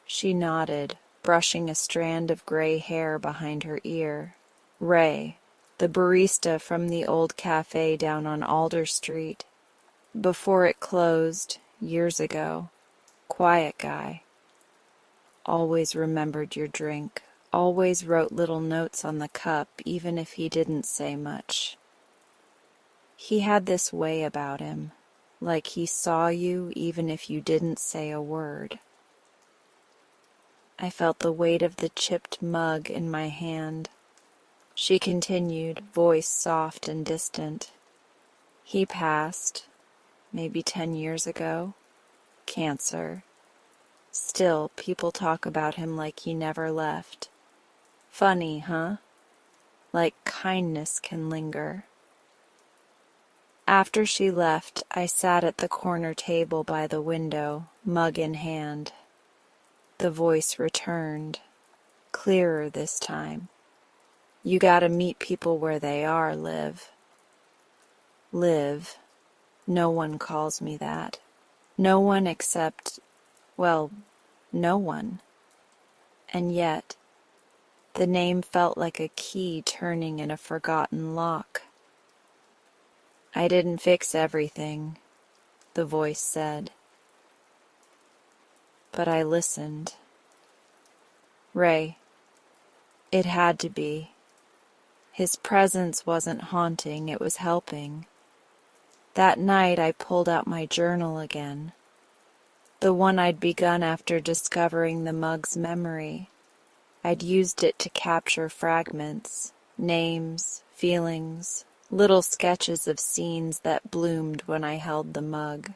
She nodded, brushing a strand of gray hair behind her ear. "Ray, the barista from the old cafe down on Alder Street. Before it closed, years ago. Quiet guy. Always remembered your drink. Always wrote little notes on the cup, even if he didn't say much. He had this way about him, like he saw you even if you didn't say a word." I felt the weight of the chipped mug in my hand. She continued, voice soft and distant. "He passed, maybe 10 years ago. Cancer. Still, people talk about him like he never left. Funny, huh? Like kindness can linger." After she left, I sat at the corner table by the window, mug in hand. The voice returned, clearer this time. "You gotta meet people where they are, Liv." Liv. No one calls me that. No one except, well, no one. And yet, the name felt like a key turning in a forgotten lock. "I didn't fix everything," the voice said. But I listened. Ray. It had to be. His presence wasn't haunting, it was helping. That night I pulled out my journal again. The one I'd begun after discovering the mug's memory. I'd used it to capture fragments, names, feelings, little sketches of scenes that bloomed when I held the mug.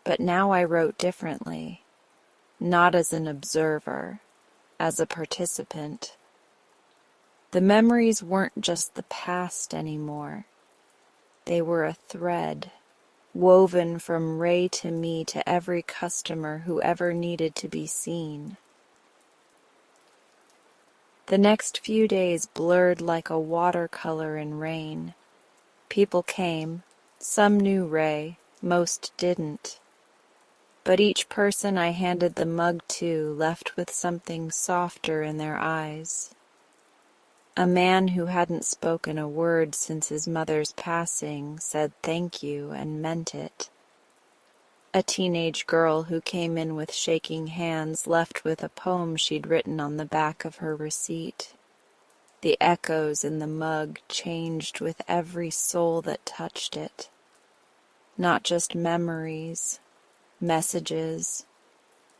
But now I wrote differently, not as an observer, as a participant. The memories weren't just the past anymore. They were a thread, woven from Ray to me to every customer who ever needed to be seen. The next few days blurred like a watercolor in rain. People came. Some knew Ray, most didn't. But each person I handed the mug to left with something softer in their eyes. A man who hadn't spoken a word since his mother's passing said thank you and meant it. A teenage girl who came in with shaking hands left with a poem she'd written on the back of her receipt. The echoes in the mug changed with every soul that touched it. Not just memories, messages,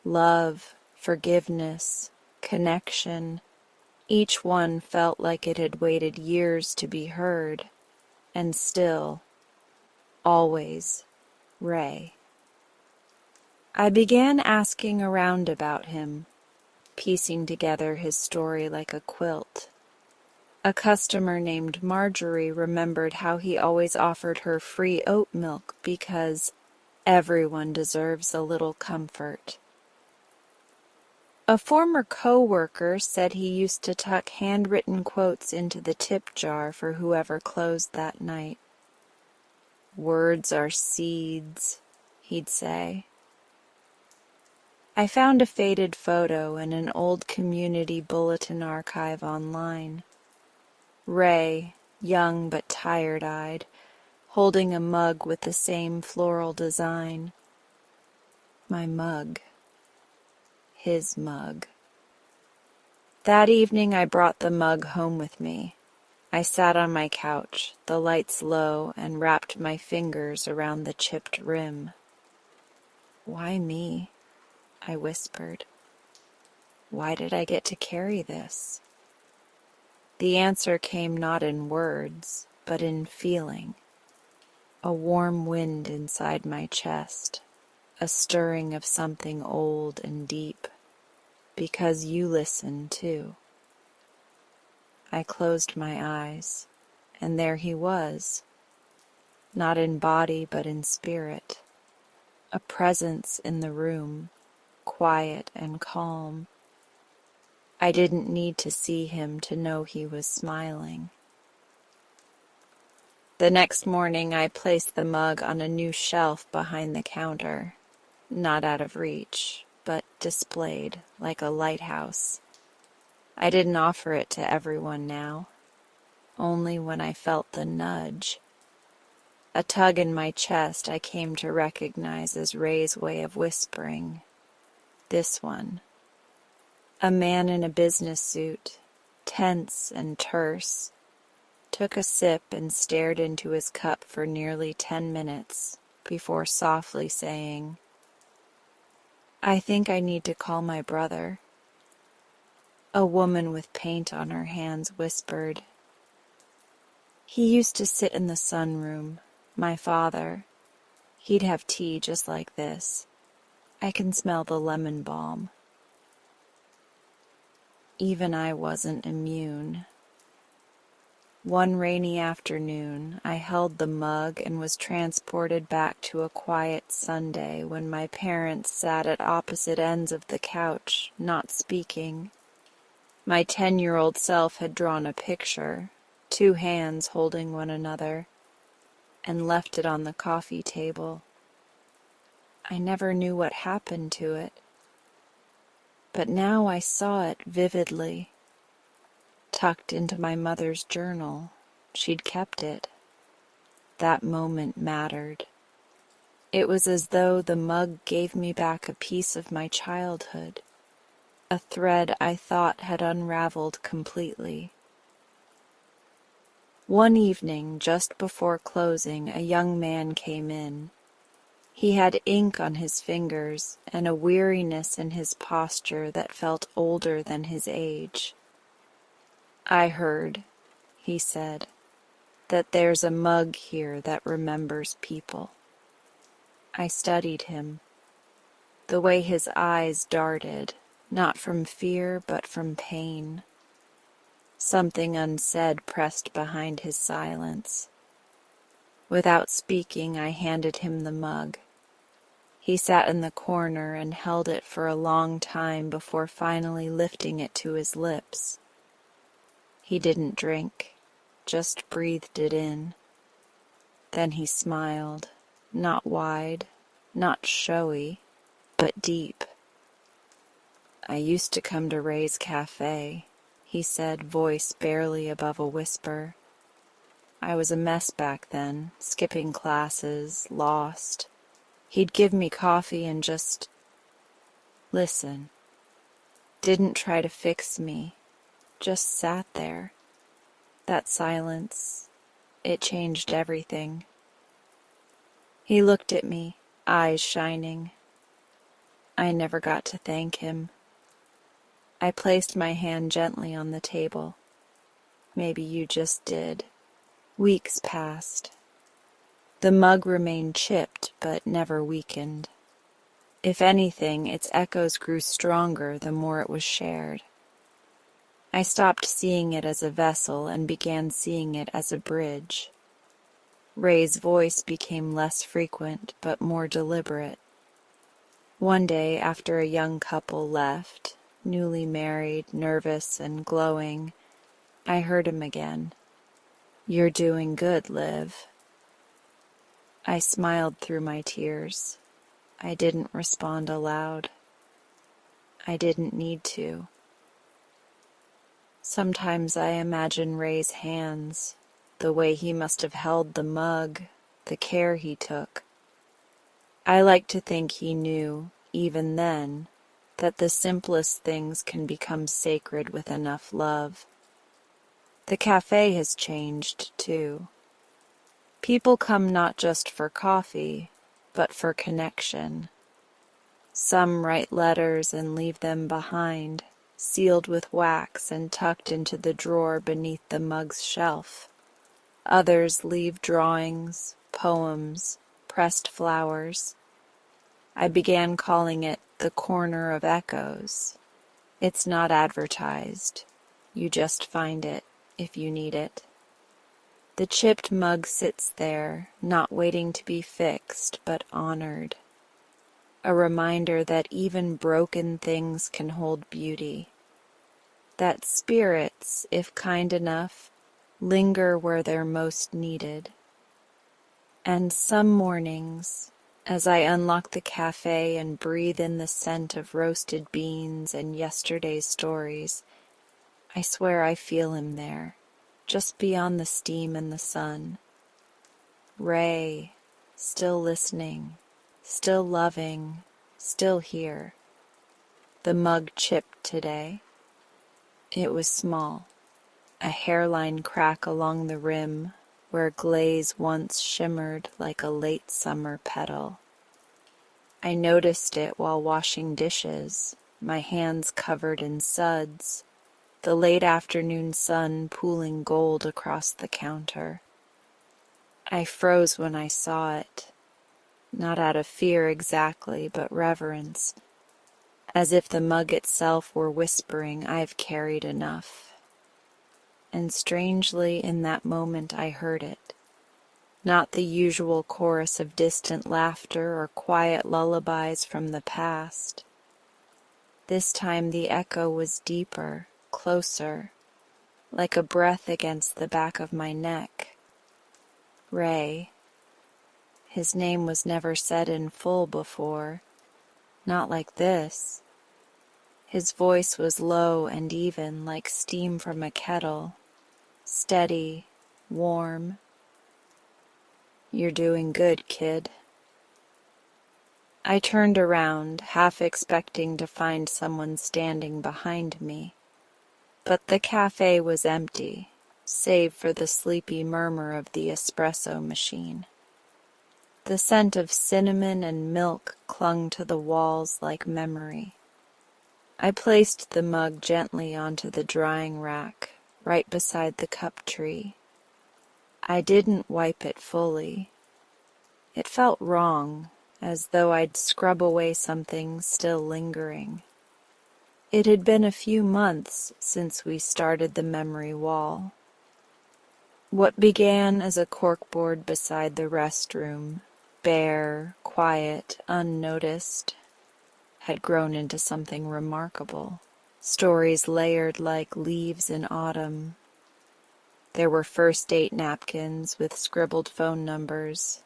love, forgiveness, connection. Each one felt like it had waited years to be heard, and still, always, Ray. I began asking around about him, piecing together his story like a quilt. A customer named Marjorie remembered how he always offered her free oat milk because everyone deserves a little comfort. A former co-worker said he used to tuck handwritten quotes into the tip jar for whoever closed that night. "Words are seeds," he'd say. I found a faded photo in an old community bulletin archive online. Ray, young but tired-eyed, holding a mug with the same floral design. My mug. His mug. That evening I brought the mug home with me. I sat on my couch, the lights low, and wrapped my fingers around the chipped rim. "Why me?" I whispered. "Why did I get to carry this?" The answer came not in words, but in feeling. A warm wind inside my chest, a stirring of something old and deep, because you listen too. I closed my eyes, and there he was, not in body but in spirit, a presence in the room, quiet and calm. I didn't need to see him to know he was smiling. The next morning I placed the mug on a new shelf behind the counter, not out of reach, but displayed like a lighthouse. I didn't offer it to everyone now, only when I felt the nudge. A tug in my chest I came to recognize as Ray's way of whispering, "This one." A man in a business suit, tense and terse, took a sip and stared into his cup for nearly 10 minutes before softly saying, "I think I need to call my brother." A woman with paint on her hands whispered, "He used to sit in the sunroom, my father. He'd have tea just like this. I can smell the lemon balm." Even I wasn't immune. One rainy afternoon, I held the mug and was transported back to a quiet Sunday when my parents sat at opposite ends of the couch, not speaking. My 10-year-old self had drawn a picture, two hands holding one another, and left it on the coffee table. I never knew what happened to it, but now I saw it vividly. Tucked into my mother's journal, she'd kept it. That moment mattered. It was as though the mug gave me back a piece of my childhood, a thread I thought had unraveled completely. One evening, just before closing, a young man came in. He had ink on his fingers and a weariness in his posture that felt older than his age. "I heard," he said, "that there's a mug here that remembers people." I studied him. The way his eyes darted, not from fear but from pain. Something unsaid pressed behind his silence. Without speaking, I handed him the mug. He sat in the corner and held it for a long time before finally lifting it to his lips. He didn't drink, just breathed it in. Then he smiled, not wide, not showy, but deep. "I used to come to Ray's cafe," he said, voice barely above a whisper. "I was a mess back then, skipping classes, lost. He'd give me coffee and just listen. Didn't try to fix me, just sat there. That silence, it changed everything." He looked at me, eyes shining. I never got to thank him. I placed my hand gently on the table. "Maybe you just did." Weeks passed. The mug remained chipped, but never weakened. If anything, its echoes grew stronger the more it was shared. I stopped seeing it as a vessel and began seeing it as a bridge. Ray's voice became less frequent, but more deliberate. One day, after a young couple left, newly married, nervous and glowing, I heard him again. "You're doing good, Liv." I smiled through my tears. I didn't respond aloud. I didn't need to. Sometimes I imagine Ray's hands, the way he must have held the mug, the care he took. I like to think he knew, even then, that the simplest things can become sacred with enough love. The cafe has changed, too. People come not just for coffee, but for connection. Some write letters and leave them behind, sealed with wax and tucked into the drawer beneath the mug's shelf. Others leave drawings, poems, pressed flowers. I began calling it the Corner of Echoes. It's not advertised. You just find it if you need it. The chipped mug sits there, not waiting to be fixed, but honored. A reminder that even broken things can hold beauty. That spirits, if kind enough, linger where they're most needed. And some mornings, as I unlock the cafe and breathe in the scent of roasted beans and yesterday's stories, I swear I feel him there, just beyond the steam and the sun. Ray, still listening, still loving, still here. The mug chipped today. It was small, a hairline crack along the rim where glaze once shimmered like a late summer petal. I noticed it while washing dishes, my hands covered in suds, the late afternoon sun pooling gold across the counter. I froze when I saw it, not out of fear exactly, but reverence, as if the mug itself were whispering, "I've carried enough." And strangely, in that moment I heard it. Not the usual chorus of distant laughter or quiet lullabies from the past. This time the echo was deeper, closer, like a breath against the back of my neck. Ray. His name was never said in full before, not like this. His voice was low and even, like steam from a kettle, steady, warm. "You're doing good, kid." I turned around, half expecting to find someone standing behind me. But the cafe was empty, save for the sleepy murmur of the espresso machine. The scent of cinnamon and milk clung to the walls like memory. I placed the mug gently onto the drying rack, right beside the cup tree. I didn't wipe it fully. It felt wrong, as though I'd scrub away something still lingering. It had been a few months since we started the memory wall. What began as a corkboard beside the restroom, bare, quiet, unnoticed, had grown into something remarkable. Stories layered like leaves in autumn. There were first date napkins with scribbled phone numbers,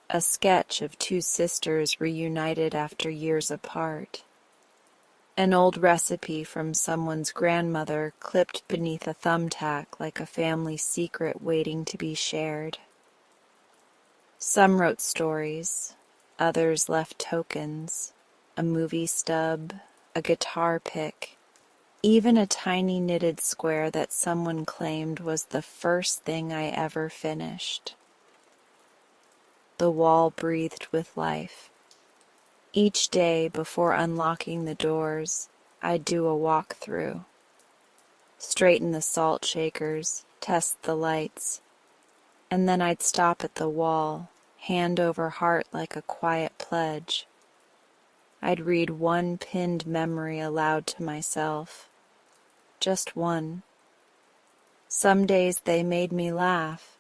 a sketch of two sisters reunited after years apart, an old recipe from someone's grandmother clipped beneath a thumbtack like a family secret waiting to be shared. Some wrote stories, others left tokens, a movie stub, a guitar pick, even a tiny knitted square that someone claimed was the first thing I ever finished. The wall breathed with life. Each day before unlocking the doors, I'd do a walk-through. Straighten the salt shakers, test the lights, and then I'd stop at the wall, hand over heart like a quiet pledge. I'd read one pinned memory aloud to myself. Just one. Some days they made me laugh.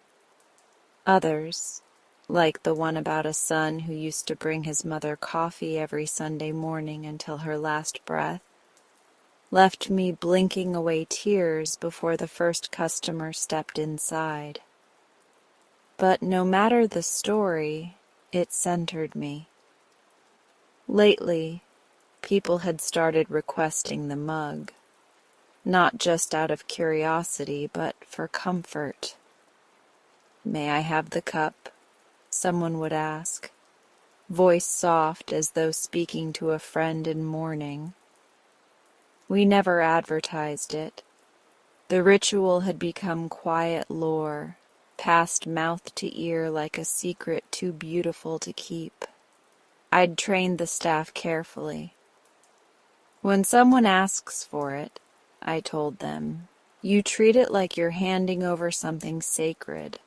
Others, like the one about a son who used to bring his mother coffee every Sunday morning until her last breath, left me blinking away tears before the first customer stepped inside. But no matter the story, it centered me. Lately, people had started requesting the mug, not just out of curiosity, but for comfort. "May I have the cup?" someone would ask, voice soft as though speaking to a friend in mourning. We never advertised it. The ritual had become quiet lore, passed mouth to ear like a secret too beautiful to keep. I'd trained the staff carefully. When someone asks for it, I told them, you treat it like you're handing over something sacred.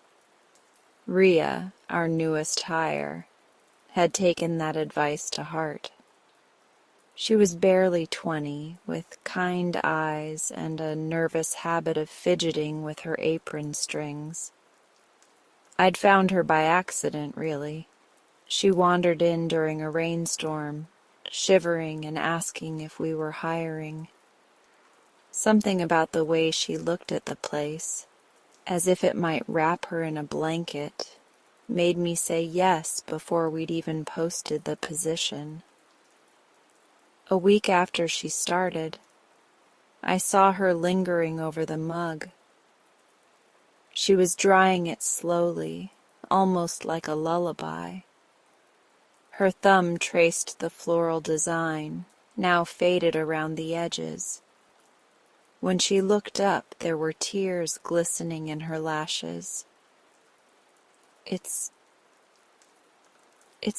Rhea, our newest hire, had taken that advice to heart. She was barely 20, with kind eyes and a nervous habit of fidgeting with her apron strings. I'd found her by accident, really. She wandered in during a rainstorm, shivering and asking if we were hiring. Something about the way she looked at the place, as if it might wrap her in a blanket, made me say yes before we'd even posted the position. A week after she started, I saw her lingering over the mug. She was drying it slowly, almost like a lullaby. Her thumb traced the floral design, now faded around the edges. When she looked up, there were tears glistening in her lashes. It's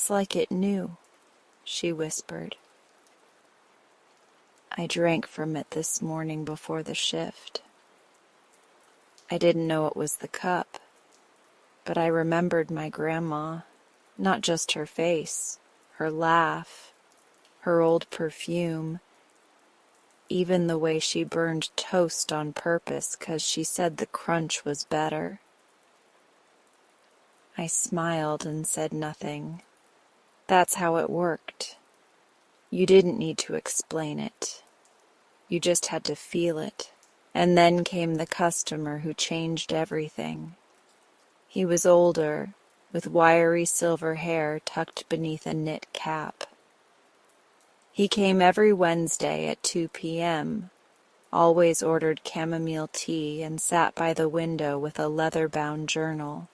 like it knew, she whispered. I drank from it this morning before the shift. I didn't know it was the cup, but I remembered my grandma, not just her face, her laugh, her old perfume, even the way she burned toast on purpose 'cause she said the crunch was better. I smiled and said nothing. That's how it worked. You didn't need to explain it. You just had to feel it. And then came the customer who changed everything. He was older, with wiry silver hair tucked beneath a knit cap. He came every Wednesday at 2 p.m., always ordered chamomile tea and sat by the window with a leather-bound journal.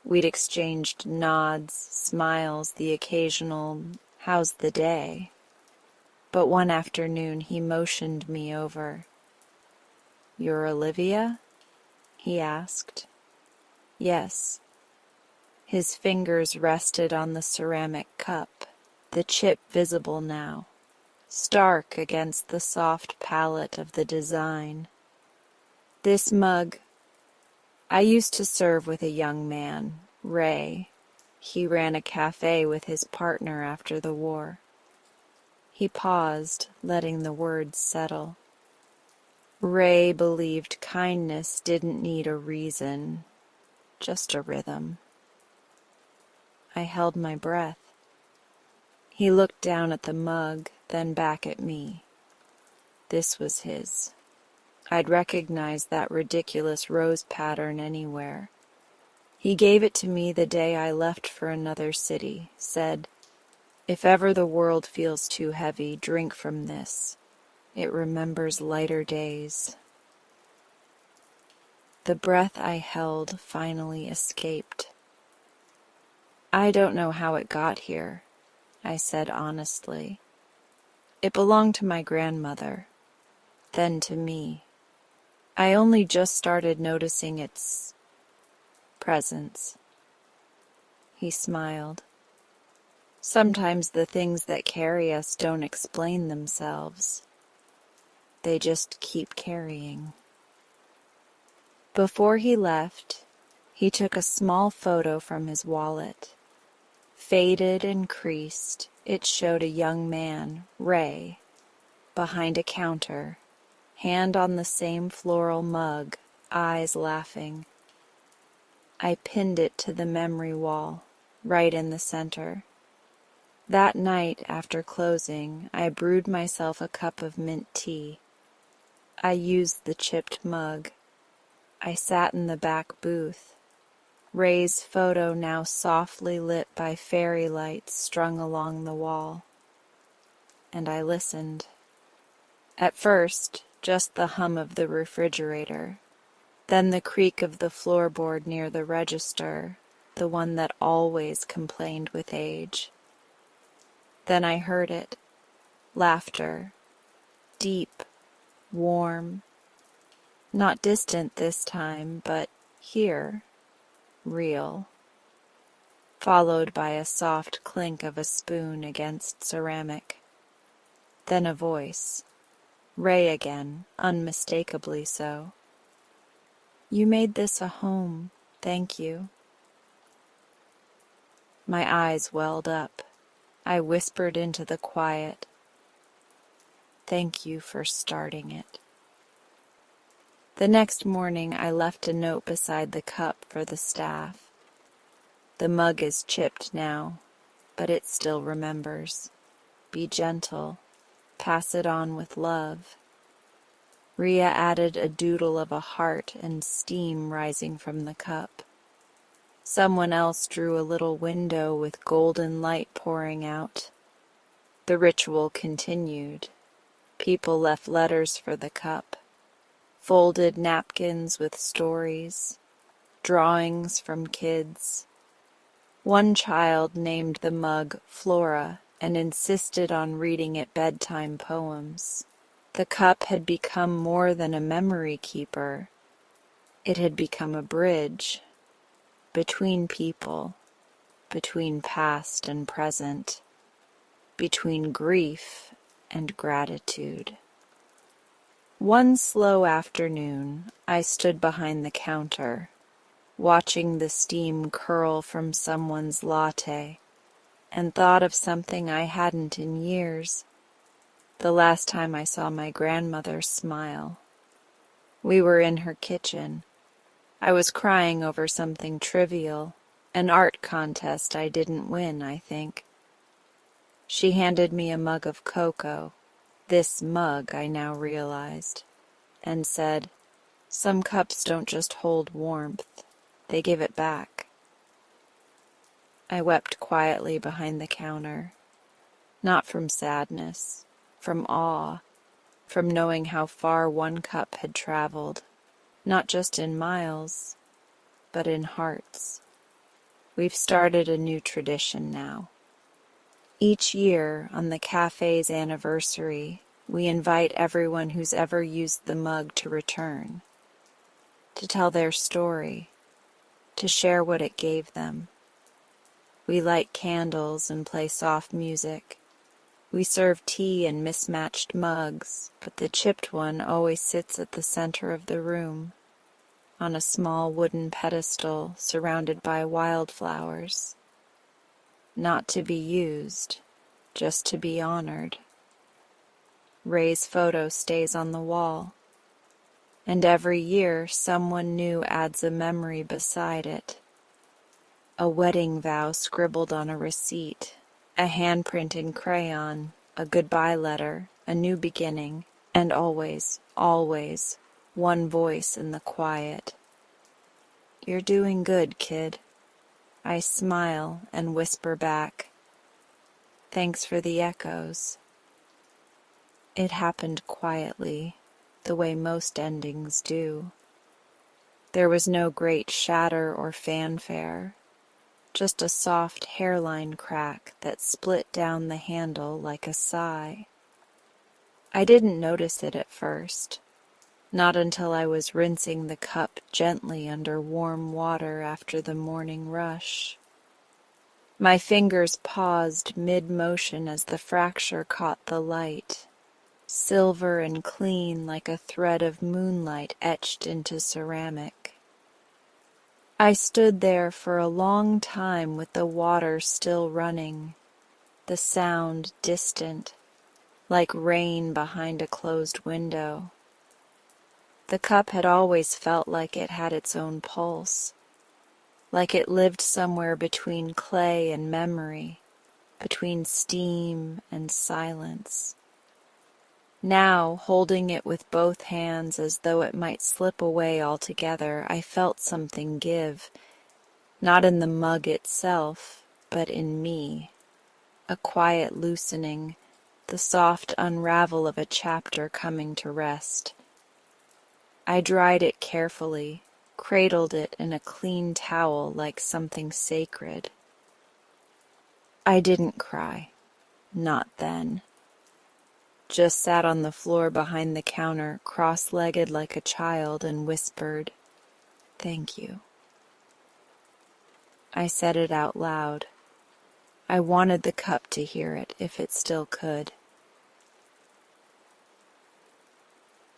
We'd exchanged nods, smiles, the occasional, "How's the day?" But one afternoon he motioned me over. "You're Olivia?" he asked. Yes. His fingers rested on the ceramic cup, the chip visible now, stark against the soft palette of the design. This mug, I used to serve with a young man, Ray. He ran a cafe with his partner after the war. He paused, letting the words settle. Ray believed kindness didn't need a reason, just a rhythm. I held my breath. He looked down at the mug, then back at me. This was his. I'd recognize that ridiculous rose pattern anywhere. He gave it to me the day I left for another city, said, "If ever the world feels too heavy, drink from this. It remembers lighter days." The breath I held finally escaped. I don't know how it got here, I said honestly. It belonged to my grandmother, then to me. I only just started noticing its presence. He smiled. Sometimes the things that carry us don't explain themselves. They just keep carrying. Before he left, he took a small photo from his wallet. Faded and creased, it showed a young man, Ray, behind a counter, hand on the same floral mug, eyes laughing. I pinned it to the memory wall, right in the center. That night, after closing, I brewed myself a cup of mint tea. I used the chipped mug. I sat in the back booth. Ray's photo now softly lit by fairy lights strung along the wall. And I listened. At first, just the hum of the refrigerator, then the creak of the floorboard near the register, the one that always complained with age. Then I heard it, laughter, deep, warm, Not distant this time, but here, real, followed by a soft clink of a spoon against ceramic. Then a voice, Ray again, unmistakably so. You made this a home, thank you. My eyes welled up. I whispered into the quiet, thank you for starting it. The next morning I left a note beside the cup for the staff. The mug is chipped now, but it still remembers. Be gentle, pass it on with love. Ria added a doodle of a heart and steam rising from the cup. Someone else drew a little window with golden light pouring out. The ritual continued. People left letters for the cup, folded napkins with stories, drawings from kids. One child named the mug Flora and insisted on reading it bedtime poems. The cup had become more than a memory keeper. It had become a bridge between people, between past and present, between grief and gratitude. One slow afternoon, I stood behind the counter, watching the steam curl from someone's latte, and thought of something I hadn't in years. The last time I saw my grandmother smile. We were in her kitchen. I was crying over something trivial, an art contest I didn't win, I think. She handed me a mug of cocoa, this mug I now realized, and said, some cups don't just hold warmth, they give it back. I wept quietly behind the counter, not from sadness, from awe, from knowing how far one cup had traveled, not just in miles, but in hearts. We've started a new tradition now. Each year, on the cafe's anniversary, we invite everyone who's ever used the mug to return, to tell their story, to share what it gave them. We light candles and play soft music. We serve tea in mismatched mugs, but the chipped one always sits at the center of the room, on a small wooden pedestal surrounded by wildflowers. Not to be used, just to be honored. Ray's photo stays on the wall, and every year someone new adds a memory beside it. A wedding vow scribbled on a receipt, a handprint in crayon, a goodbye letter, a new beginning, and always, always, one voice in the quiet. You're doing good, kid. I smile and whisper back, thanks for the echoes. It happened quietly, the way most endings do. There was no great shatter or fanfare, just a soft hairline crack that split down the handle like a sigh. I didn't notice it at first, not until I was rinsing the cup gently under warm water after the morning rush. My fingers paused mid-motion as the fracture caught the light, silver and clean like a thread of moonlight etched into ceramic. I stood there for a long time with the water still running, the sound distant, like rain behind a closed window. The cup had always felt like it had its own pulse, like it lived somewhere between clay and memory, between steam and silence. Now, holding it with both hands as though it might slip away altogether, I felt something give, not in the mug itself, but in me, a quiet loosening, the soft unravel of a chapter coming to rest. I dried it carefully, cradled it in a clean towel like something sacred. I didn't cry, not then. just sat on the floor behind the counter, cross-legged like a child, and whispered, "Thank you." I said it out loud. I wanted the cup to hear it, if it still could.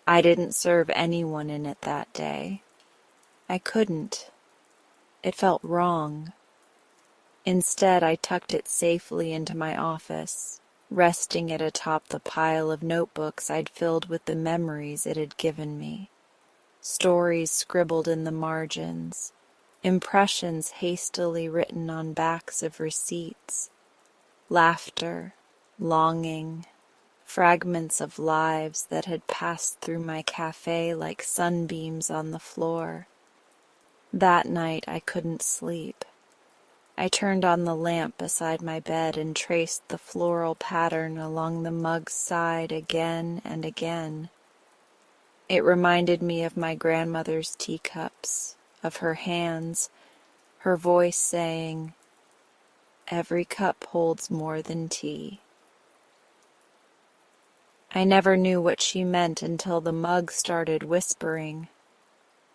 I didn't serve anyone in it that day. I couldn't. It felt wrong. Instead, I tucked it safely into my office, resting it atop the pile of notebooks I'd filled with the memories it had given me. Stories scribbled in the margins, impressions hastily written on backs of receipts, laughter, longing, fragments of lives that had passed through my cafe like sunbeams on the floor. That night I couldn't sleep. I turned on the lamp beside my bed and traced the floral pattern along the mug's side again and again. It reminded me of my grandmother's teacups, of her hands, her voice saying, "Every cup holds more than tea." I never knew what she meant until the mug started whispering.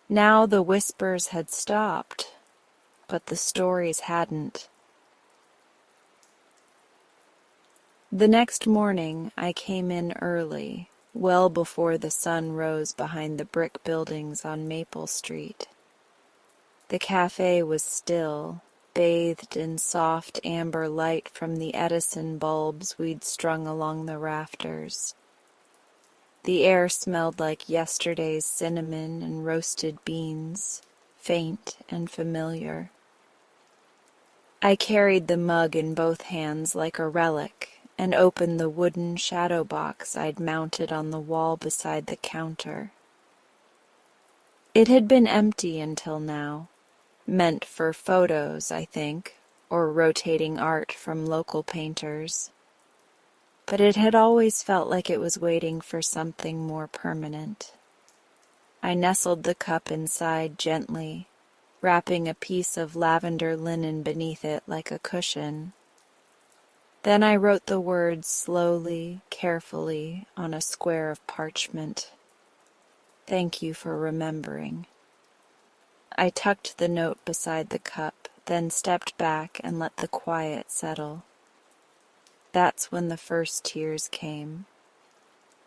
Now the whispers had stopped, but the stories hadn't. The next morning I came in early, well before the sun rose behind the brick buildings on Maple Street. The cafe was still, bathed in soft amber light from the Edison bulbs we'd strung along the rafters. The air smelled like yesterday's cinnamon and roasted beans, faint and familiar. I carried the mug in both hands like a relic and opened the wooden shadow box I'd mounted on the wall beside the counter. It had been empty until now, meant for photos, I think, or rotating art from local painters. But it had always felt like it was waiting for something more permanent. I nestled the cup inside gently, wrapping a piece of lavender linen beneath it like a cushion. Then I wrote the words slowly, carefully, on a square of parchment. "Thank you for remembering." I tucked the note beside the cup, then stepped back and let the quiet settle. That's when the first tears came.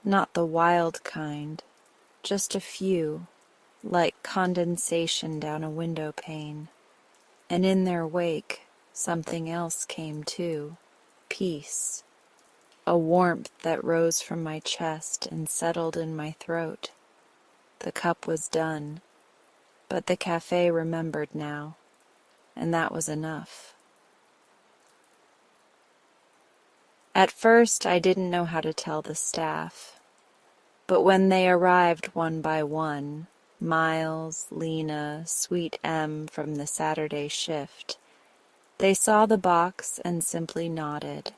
Not the wild kind, just a few, like condensation down a window pane. And in their wake, something else came too, peace, a warmth that rose from my chest and settled in my throat. The cup was done, but the cafe remembered now, and that was enough. At first, I didn't know how to tell the staff, but when they arrived one by one, Miles, Lena, Sweet M from the Saturday shift, they saw the box and simply nodded.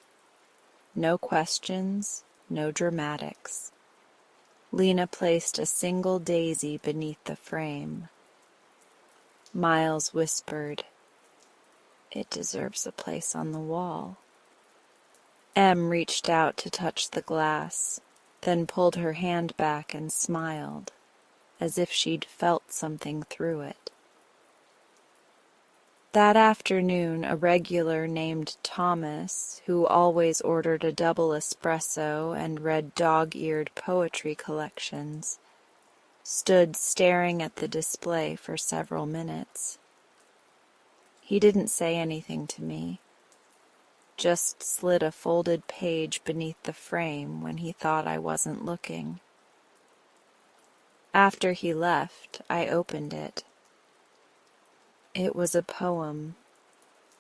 No questions, no dramatics. Lena placed a single daisy beneath the frame. Miles whispered, "It deserves a place on the wall." Em reached out to touch the glass, then pulled her hand back and smiled, as if she'd felt something through it. That afternoon, a regular named Thomas, who always ordered a double espresso and read dog-eared poetry collections, stood staring at the display for several minutes. He didn't say anything to me, just slid a folded page beneath the frame when he thought I wasn't looking. After he left, I opened it. It was a poem,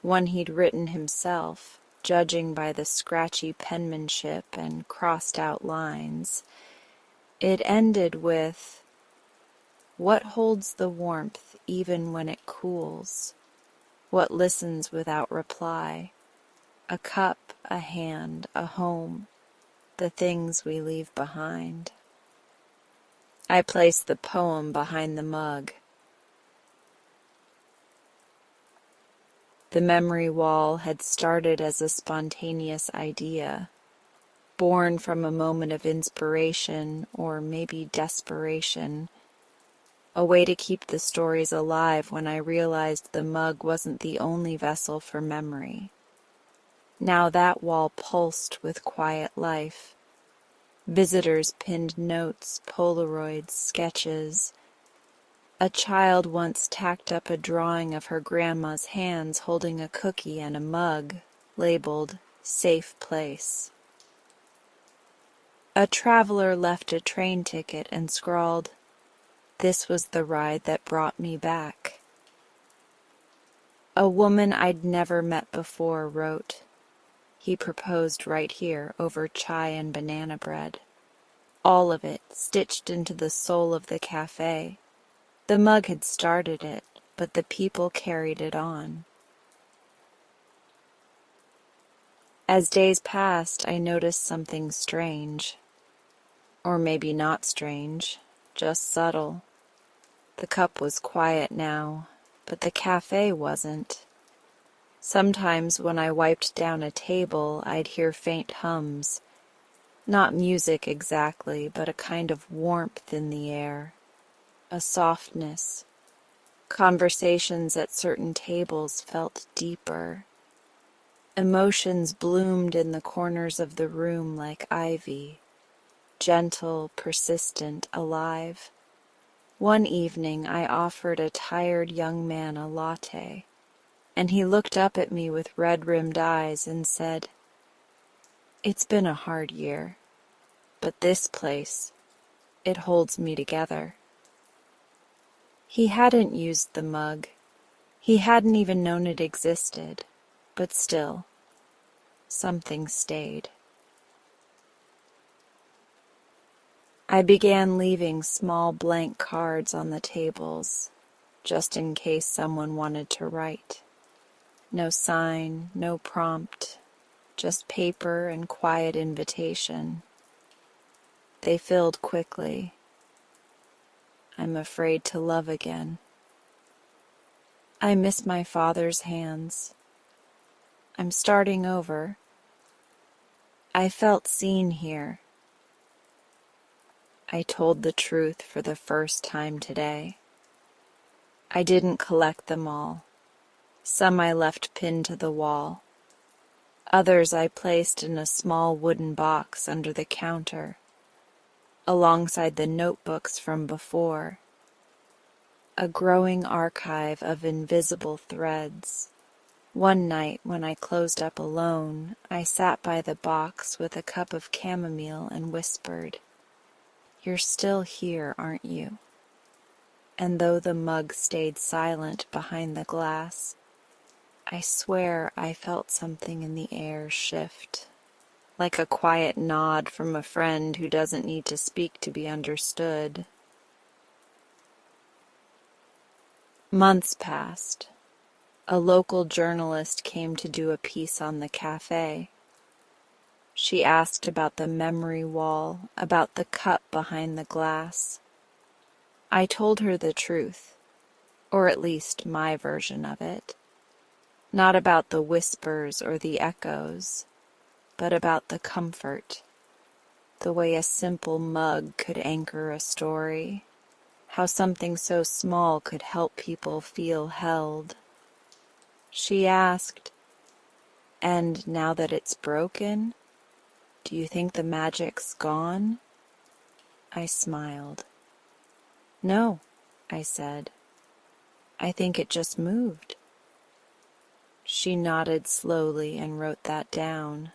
one he'd written himself, judging by the scratchy penmanship and crossed-out lines. It ended with, "What holds the warmth even when it cools? What listens without reply? A cup, a hand, a home, the things we leave behind." I placed the poem behind the mug. The memory wall had started as a spontaneous idea. born from a moment of inspiration, or maybe desperation, a way to keep the stories alive when I realized the mug wasn't the only vessel for memory. Now that wall pulsed with quiet life. Visitors pinned notes, Polaroids, sketches. A child once tacked up a drawing of her grandma's hands holding a cookie and a mug, labeled "Safe Place." A traveler left a train ticket and scrawled, "This was the ride that brought me back." A woman I'd never met before wrote, "He proposed right here over chai and banana bread." All of it stitched into the soul of the cafe. The mug had started it, but the people carried it on. As days passed, I noticed something strange. Or maybe not strange, just subtle. The cup was quiet now, but the cafe wasn't. Sometimes when I wiped down a table, I'd hear faint hums. Not music exactly, but a kind of warmth in the air, a softness. Conversations at certain tables felt deeper. Emotions bloomed in the corners of the room like ivy, gentle, persistent, alive. One evening I offered a tired young man a latte, and he looked up at me with red-rimmed eyes and said, "It's been a hard year, but this place, it holds me together." He hadn't used the mug. He hadn't even known it existed, but still, something stayed. I began leaving small blank cards on the tables, just in case someone wanted to write. No sign, no prompt, just paper and quiet invitation. They filled quickly. I'm afraid to love again. I miss my father's hands. I'm starting over. I felt seen here. I told the truth for the first time today. I didn't collect them all. Some I left pinned to the wall. Others I placed in a small wooden box under the counter, alongside the notebooks from before. A growing archive of invisible threads. One night, when I closed up alone, I sat by the box with a cup of chamomile and whispered, "You're still here, aren't you?" And though the mug stayed silent behind the glass, I swear I felt something in the air shift, like a quiet nod from a friend who doesn't need to speak to be understood. Months passed. A local journalist came to do a piece on the cafe. She asked about the memory wall, about the cup behind the glass. I told her the truth, or at least my version of it. Not about the whispers or the echoes, but about the comfort, the way a simple mug could anchor a story, how something so small could help people feel held. She asked, "And now that it's broken, do you think the magic's gone?" I smiled. "No," I said. "I think it just moved." She nodded slowly and wrote that down.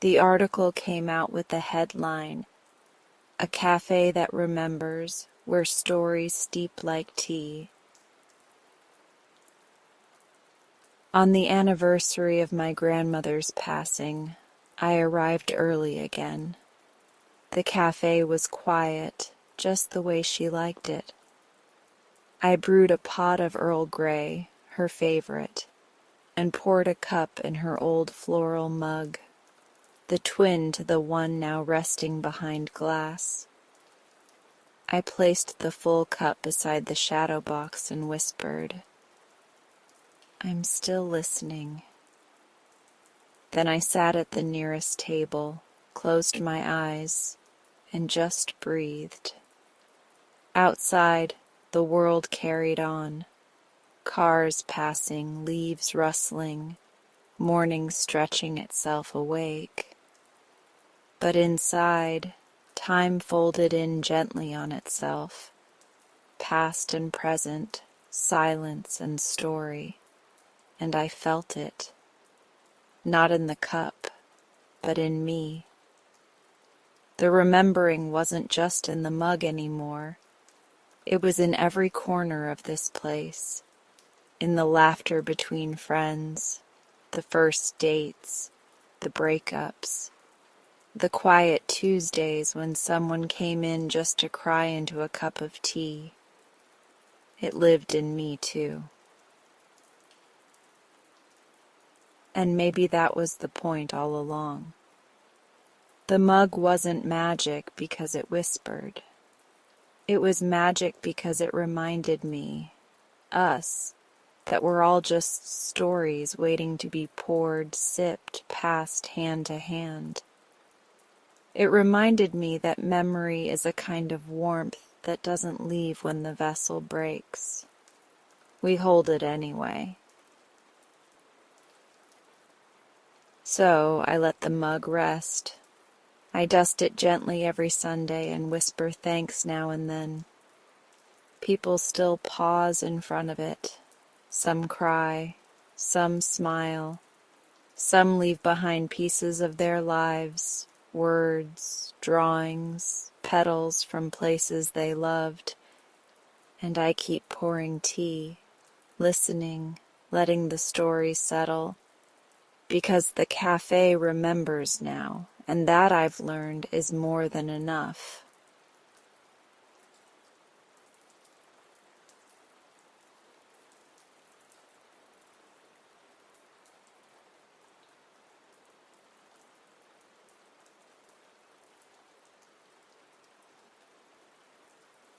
The article came out with the headline, "A Cafe That Remembers, Where Stories Steep Like Tea." On the anniversary of my grandmother's passing, I arrived early again. The cafe was quiet, just the way she liked it. I brewed a pot of Earl Grey, her favorite, and poured a cup in her old floral mug, the twin to the one now resting behind glass. I placed the full cup beside the shadow box and whispered, "I'm still listening." Then I sat at the nearest table, closed my eyes, and just breathed. Outside, the world carried on. Cars passing, leaves rustling, morning stretching itself awake. But inside, time folded in gently on itself, past and present, silence and story, and I felt it, not in the cup, but in me. The remembering wasn't just in the mug anymore. It was in every corner of this place, in the laughter between friends, the first dates, the breakups, the quiet Tuesdays when someone came in just to cry into a cup of tea. It lived in me too. And maybe that was the point all along. The mug wasn't magic because it whispered. It was magic because it reminded me, us, that we're all just stories waiting to be poured, sipped, passed hand to hand. It reminded me that memory is a kind of warmth that doesn't leave when the vessel breaks. We hold it anyway. So I let the mug rest. I dust it gently every Sunday and whisper thanks now and then. People still pause in front of it. Some cry, some smile, some leave behind pieces of their lives, words, drawings, petals from places they loved. And I keep pouring tea, listening, letting the story settle, because the cafe remembers now, and that I've learned is more than enough.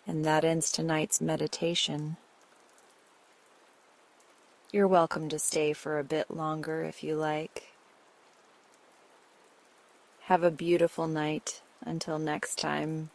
And that ends tonight's meditation. You're welcome to stay for a bit longer if you like. Have a beautiful night until next time.